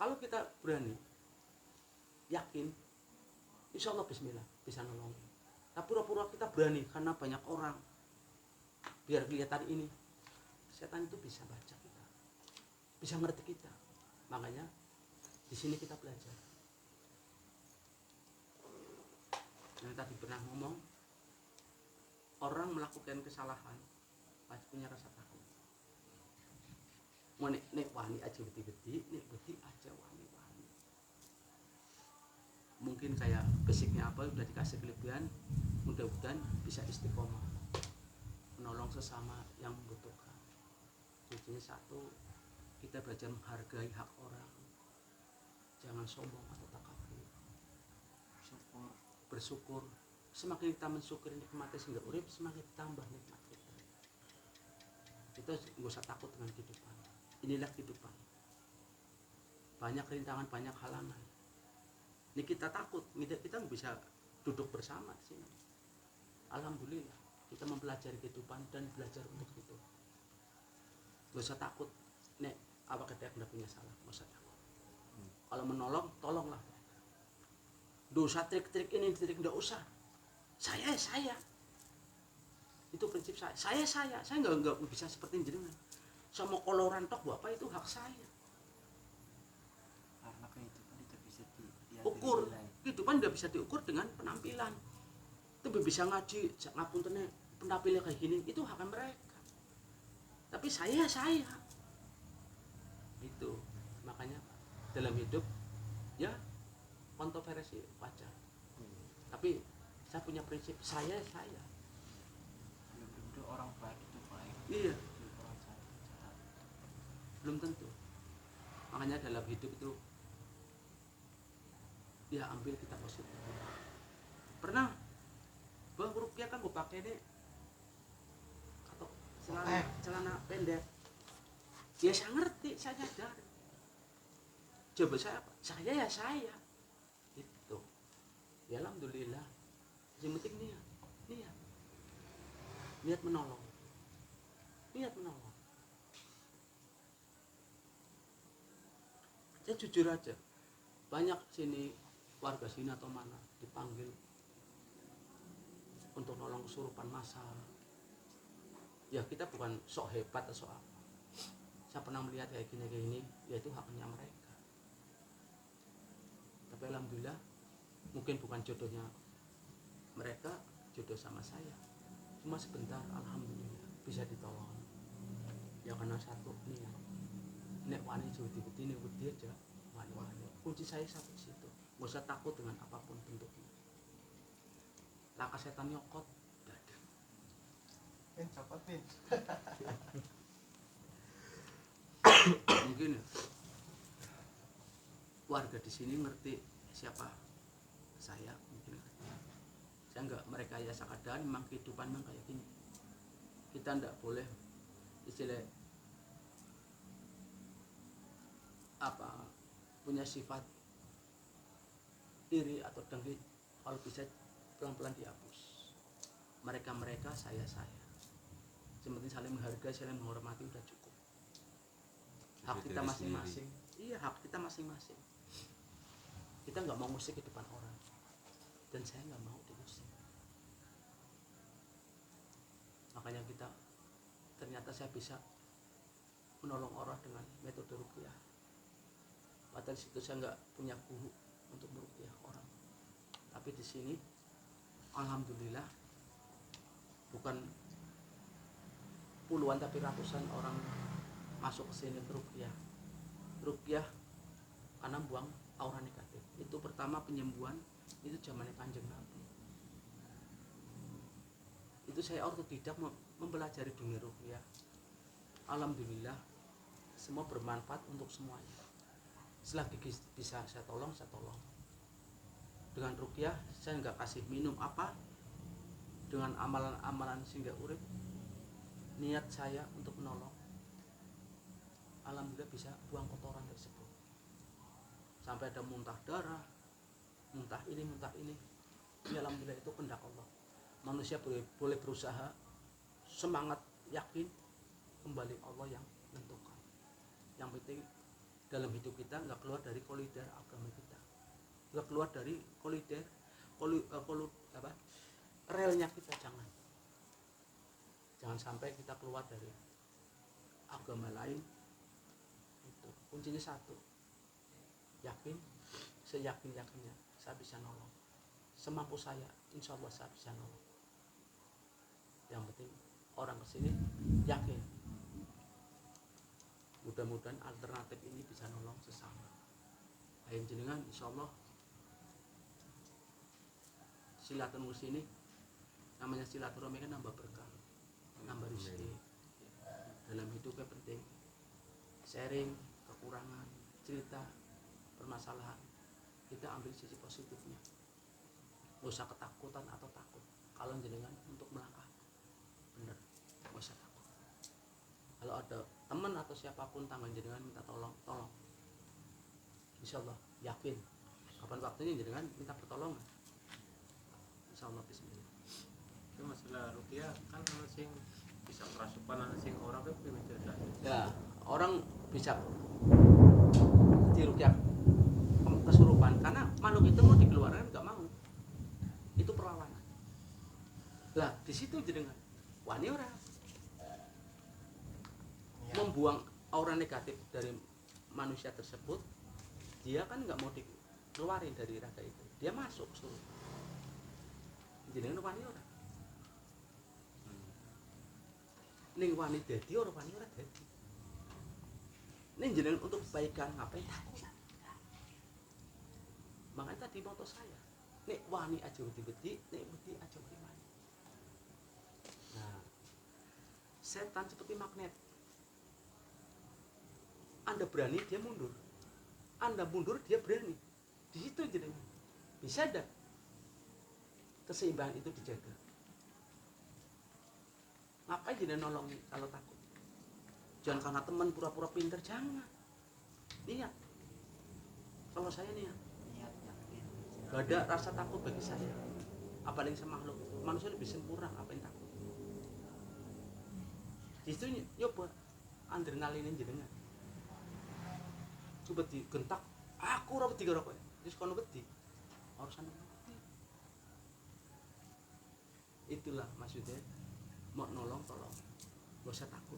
Kalau kita berani, yakin, insya Allah bismillah bisa nolongin. Tapi pura-pura kita berani karena banyak orang, biar kelihatan ini, setan itu bisa baca kita, bisa ngerti kita. Makanya di sini kita belajar. Yang tadi pernah ngomong, orang melakukan kesalahan pasti punya rasa takut. Mau nek wani aja beti-beti, nek beti aja wani-wani. Mungkin kayak basicnya apa udah dikasih kelebihan, mudah-mudahan bisa istiqomah, menolong sesama yang membutuhkan. Kuncinya satu, kita belajar menghargai hak orang, jangan sombong atau takabur. Bersyukur, semakin kita mensyukuri nikmatnya sehingga urip, semakin tambah nikmat kita. Kita nggak usah takut dengan kehidupan. Inilah kehidupan, banyak rintangan, banyak halangan. Ini kita takut, kita nggak bisa duduk bersama di sini. Alhamdulillah kita mempelajari kehidupan dan belajar untuk itu. Nggak usah takut, nek awak kita nggak punya salah, nggak usah takut. Kalau menolong, tolonglah. Dosa trik-trik ini trik nggak usah. Saya itu prinsip saya nggak bisa seperti jenengan sama koloran tok apa itu hak saya. Karena kehidupan itu bisa Ukur kehidupan nggak bisa diukur dengan penampilan. Itu bisa ngaji ngapuntennya penampilannya kayak gini, itu hak mereka. Tapi saya itu, makanya dalam hidup ya kontroversi wajar. Tapi saya punya prinsip saya. belum tentu orang baik itu baik. Iya, Belum orang jahat itu jahat. belum tentu. Makanya dalam hidup itu ya ambil kita positif. Pernah Bang Rupiah kan gue pakai deh atau celana pendek. Ya saya ngerti, saya nyadar. Coba saya apa? Saya. Itu. Ya alhamdulillah. Yang penting niat menolong. Saya jujur aja, banyak sini warga sini atau mana dipanggil untuk nolong kesurupan massal. Ya kita bukan sok hebat atau sok apa. Saya pernah melihat kayak gini, ya itu haknya mereka. Tapi alhamdulillah, mungkin bukan jodohnya mereka, jodoh sama saya. Cuma sebentar, alhamdulillah bisa ditolong. Ya karena satu niat. Nek wani jadi nek wedi aja wani. Kunci saya satu di situ. Nggak usah takut dengan apapun bentuknya. Laka setan nyokot, dadah. Copot Pin. Mungkin ya, warga di sini ngerti siapa saya, mungkin ngerti. Saya nggak merekayasa keadaan, memang kehidupan memang kayak gini. Kita nggak boleh istilah apa punya sifat iri atau dengki. Kalau bisa pelan-pelan dihapus. Mereka saya. Seperti saling menghargai, saling menghormati udah cukup. Hak kita masing-masing. Iya, hak kita masing-masing. Kita nggak mau musik di depan orang, dan saya nggak mau diusik. Makanya ternyata saya bisa menolong orang dengan metode ruqyah. Padahal situ saya nggak punya guru untuk meruqyah orang. Tapi di sini, alhamdulillah, bukan puluhan tapi ratusan orang masuk ke sini ruqyah. Ruqyah karena buang aura negatif. Itu pertama penyembuhan itu zamannya Kanjeng Nabi. Itu itu saya otodidak mempelajari dunia ruqyah. Alhamdulillah semua bermanfaat untuk semuanya. Selagi bisa saya tolong, saya tolong. Dengan ruqyah saya nggak kasih minum apa, dengan amalan-amalan sehingga urip, niat saya untuk menolong, alhamdulillah bisa buang kotoran tersebut. Sampai ada muntah darah, muntah ini, ya alhamdulillah itu kehendak Allah. Manusia boleh berusaha, semangat, yakin, kembali Allah yang menentukan. Yang penting dalam hidup kita nggak keluar dari koridor agama kita, nggak keluar dari koridor relnya kita. Jangan sampai kita keluar dari agama lain. Itu kuncinya satu, yakin, seyakin-yakinnya saya bisa nolong, semampu saya insya Allah saya bisa nolong. Yang penting orang kesini yakin, mudah-mudahan alternatif ini bisa nolong sesama. Ayo jenengan insya Allah silaturahmi sini, namanya silaturahmi kan nambah berkah, nambah rezeki. Dalam hidupnya penting sharing kekurangan, cerita permasalahan, kita ambil sisi positifnya. Gak usah ketakutan atau takut kalau jenengan untuk melangkah bener, gak usah takut. Kalau ada teman atau siapapun tangan jenengan minta tolong, insya Allah yakin kapan waktunya jenengan minta pertolongan, insya Allah bismillah. Itu masalah ruqyah kan ana sing bisa kerasukan, ana sing ora kok piye ceritanya. Ya, orang bisa diruqyah kesurupan karena makhluk itu mau dikeluarkan nggak mau, itu perlawanan. Lah di situ jenengan wani ora membuang aura negatif dari manusia tersebut. Dia kan nggak mau dikeluarin dari raga itu, dia masuk kesurupan. Jenengan wani ora ning wani dadi ora wani ora dadi. Ning jenengan untuk kebaikan ngapain takut? Makanya tadi moto saya, nek wani aja wedi-wedi, nek wedi aja wani. Nah, setan seperti magnet. Anda berani, dia mundur. Anda mundur, dia berani. Di situ jenengan bisa ada keseimbangan itu dijaga. Ngapain jenengan nolongin kalau takut? Jangan karena teman pura-pura pintar, jangan. Niat. Kalau saya niat, gak ada rasa takut bagi saya. Apalagi sama makhluk, manusia lebih sempurna, ngapain takut? Justru nyoba adrenalin jenengan. Coba digentak, aku ora wedi karo kowe. Wis kono wedi. Urusan wedi. Itulah maksudnya mau nolong tolong. Gak usah takut.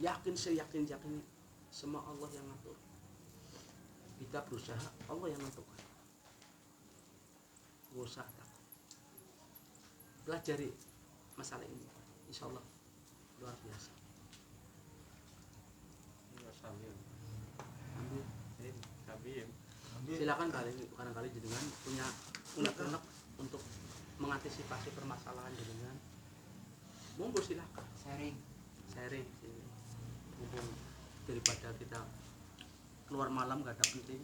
Yakin seyakin-yakinnya semua Allah yang ngatur. Kita berusaha, Allah yang menentukan. Gak usah takut. Pelajari masalah ini, insya Allah luar biasa. Sambil Ambil. sambil Silakan barangkali jenengan punya unek-unek untuk mengantisipasi permasalahan jenengan. Monggo silakan sharing sini. Mumpung daripada kita keluar malam gak ada penting,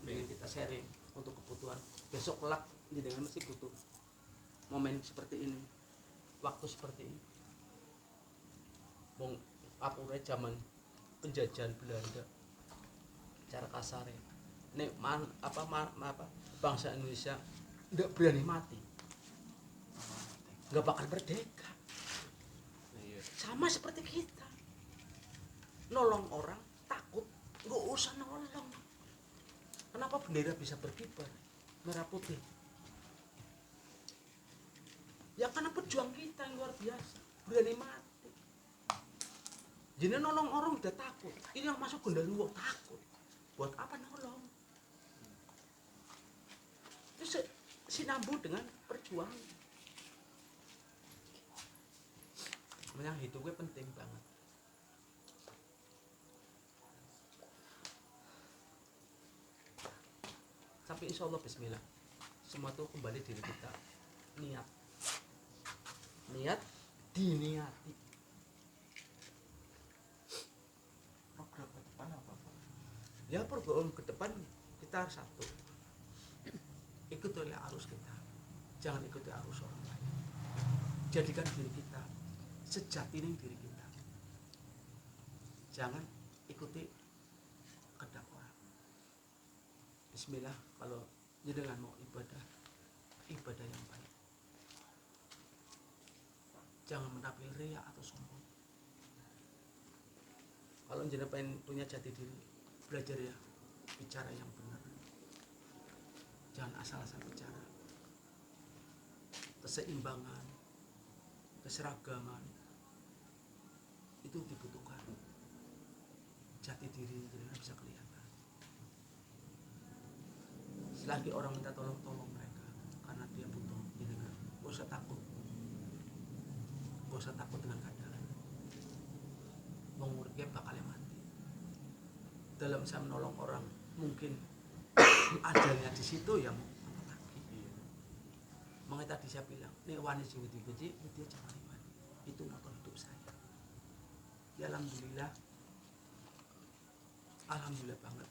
kita sharing untuk kebutuhan besok kelak. Jenengan mesti butuh momen seperti ini, waktu seperti ini. Wong apure zaman penjajahan Belanda, cara kasarnya nek bangsa Indonesia nggak berani mati, nggak bakal merdeka. Sama seperti kita nolong orang takut, nggak usah nolong. Kenapa bendera bisa berkibar merah putih? Ya karena pejuang kita yang luar biasa, berani mati. Jadi nolong orang udah takut, ini yang masuk Gondaluwo takut. Buat apa nolong? Itu sinambung dengan perjuangan. Yang hidupnya penting banget. Tapi insya Allah bismillah, semua itu kembali diri kita. Niat diniati. Program ke depan apa Pak? Ya program ke depan kita harus satu, ikuti arus kita, jangan ikuti arus orang lain. Jadikan diri kita sejati ning diri kita, jangan ikuti kehendak orang. Bismillah, kalau jenengan mau ibadah yang baik, jangan menampil riya atau sombong. Kalau jenengan pengen punya jati diri, belajar ya bicara yang benar, jangan asal-asal bicara. Keseimbangan, keseragaman itu dibutuhkan. Jati diri jenengan bisa kelihatan. Selagi orang minta tolong mereka karena dia butuh jenengan, gak usah takut. Gak usah takut dengan keadaan. Wong urip bakal mati. Dalam saya menolong orang, mungkin ajalnya di situ ya mau apa lagi. Makanya tadi saya bilang, nek wani sing gede-gede, dia jangan iman. Itu motor hidup saya. Ya alhamdulillah banget.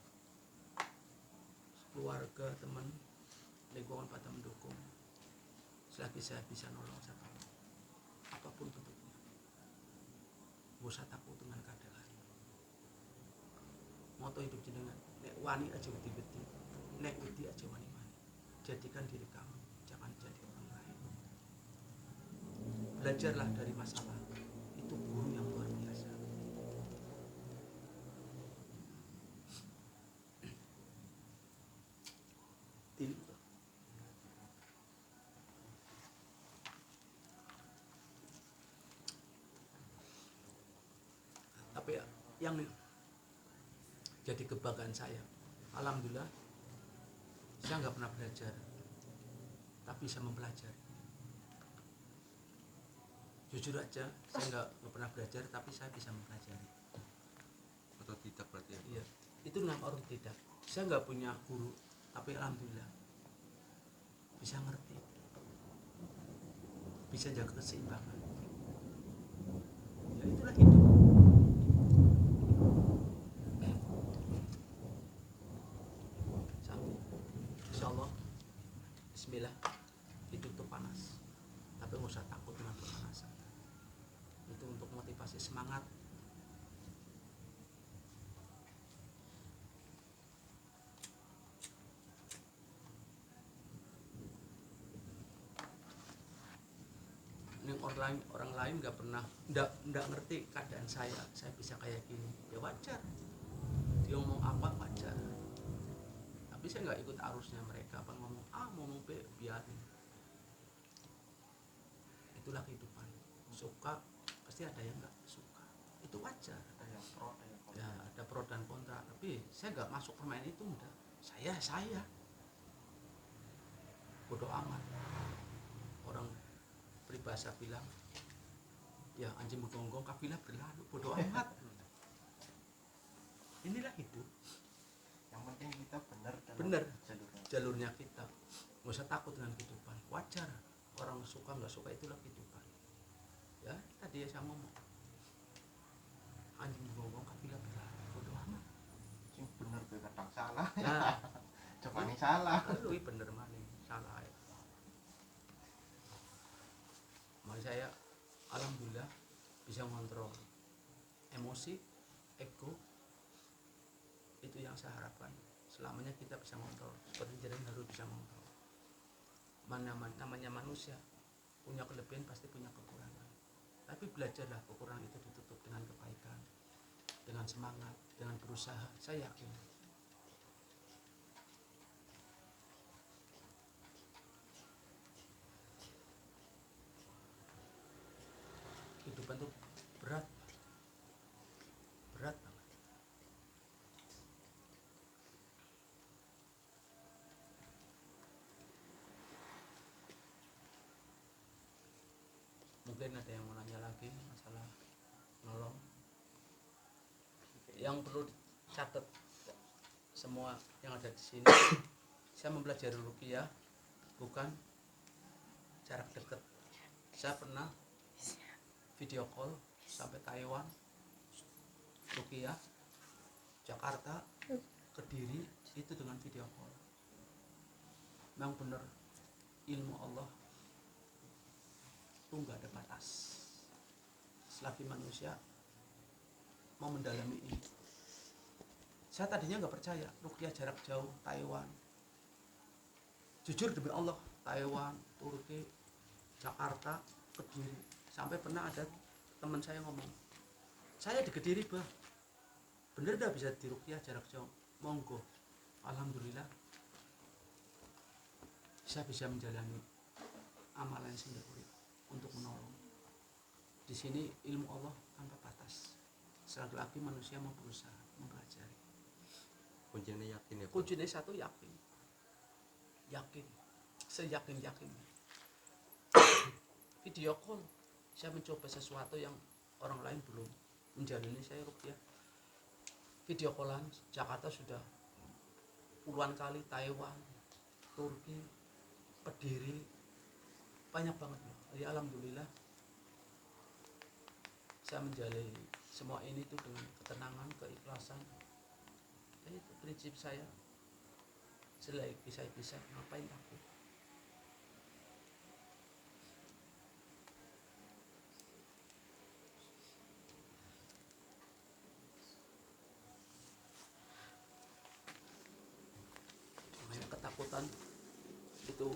Keluarga, teman, lingkungan pada mendukung. Selagi saya bisa nolong saya tolong. Apapun bentuknya. Gak usah takut dengan keadaan. Moto hidup jenengan, nek wani aja wedi-wedi, nek wedi aja wani-wani. Jadikan diri kamu, jangan jadi orang lain. Belajarlah dari masalah. Itu guru yang luar biasa. Tapi yang jadi kebanggaan saya, alhamdulillah saya nggak pernah belajar, tapi saya mempelajari. Jujur aja, saya nggak pernah belajar, tapi saya bisa mempelajari. Otodidak berarti ya? Iya, itu namanya orang tidak. Saya nggak punya guru, tapi alhamdulillah bisa ngerti, bisa jaga keseimbangan. Ya itulah hidup. Insyaallah, bismillah, hidup tuh panas, tapi nggak usah takut dengan kepanasan. Itu untuk motivasi semangat. Orang lain nggak pernah, nggak ngerti keadaan saya bisa kayak gini, ya wajar. Dia ngomong apa wajar, tapi saya nggak ikut arusnya mereka. Apa ngomong A ngomong B, biarin. Itulah kehidupan. Suka pasti ada yang nggak suka, itu wajar. Ada yang pro, ada yang kontra. Ya ada pro dan kontra, tapi saya nggak masuk permainan itu. Enggak, saya bodoh amat. Orang peribahasa bilang, ya anjing menggonggong kafilah berlalu, bodoh amat. Inilah hidup. Yang penting kita benar Benar. jalurnya. Jalurnya kita, nggak usah takut dengan kehidupan. Wajar, orang suka nggak suka, itulah kehidupan. Ya tadi saya ngomong, anjing menggonggong kafilah berlalu, bodoh amat. Sing bener gue kadang salah. Nah, Coba nih salah. lu bener maning salah ya. Makanya saya alhamdulillah bisa ngontrol emosi, ego. Itu yang saya harapkan. Selamanya kita bisa ngontrol. Seperti jalan harus bisa ngontrol. Namanya manusia, punya kelebihan pasti punya kekurangan. Tapi belajarlah kekurangan itu ditutup dengan kebaikan, dengan semangat, dengan berusaha. Saya yakin. Kehidupan itu berat banget. Mungkin ada yang mau nanya lagi masalah nolong. Yang perlu dicatat semua yang ada di sini, saya mempelajari ruqyah bukan jarak dekat. Saya pernah video call sampai Taiwan, Rukia, Jakarta, Kediri, itu dengan video call. Memang benar ilmu Allah itu nggak ada batas. Selagi manusia mau mendalami ini. Saya tadinya nggak percaya ruqyah jarak jauh Taiwan. Jujur demi Allah, Taiwan, Turki, Jakarta, Kediri. Sampai pernah ada teman saya ngomong, saya di Kediri bah, bener dah bisa di ruqyah jarak jauh. Monggo. Alhamdulillah saya bisa menjalani amalan sendiri untuk menolong. Di sini ilmu Allah tanpa batas. Selagi lagi manusia mau berusaha mempelajari. Kuncinya yakin ya Pak. Kuncinya satu, yakin. Yakin. Seyakin-yakin. Video call. Saya mencoba sesuatu yang orang lain belum menjalani. Saya ruqyah video callan Jakarta sudah puluhan kali, Taiwan, Turki, Kediri, banyak banget loh. Ya alhamdulillah saya menjalani semua ini tuh dengan ketenangan, keikhlasan. Itu prinsip saya. Selagi saya bisa, ngapain takut? Makanya ketakutan itu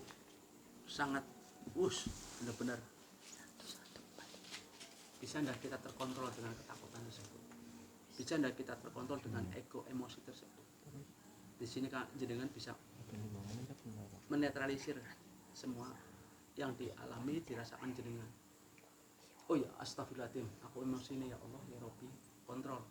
sangat benar-benar bisa tidak kita terkontrol dengan ketakutan tersebut, bisa tidak kita terkontrol dengan ego emosi tersebut. Di sini kan jenengan bisa menetralisir semua yang dialami, dirasakan jenengan. Oh ya, astagfirullahaladzim, aku emosi ini ya Allah, ya Robbi, kontrol.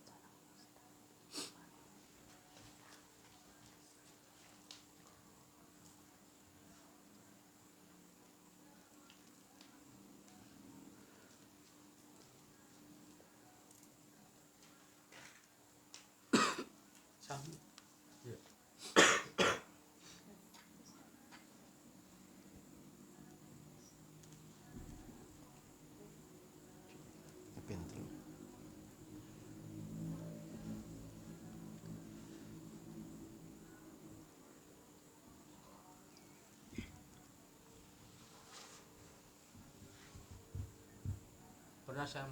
Sami. Ya. Pintu. Pernah saya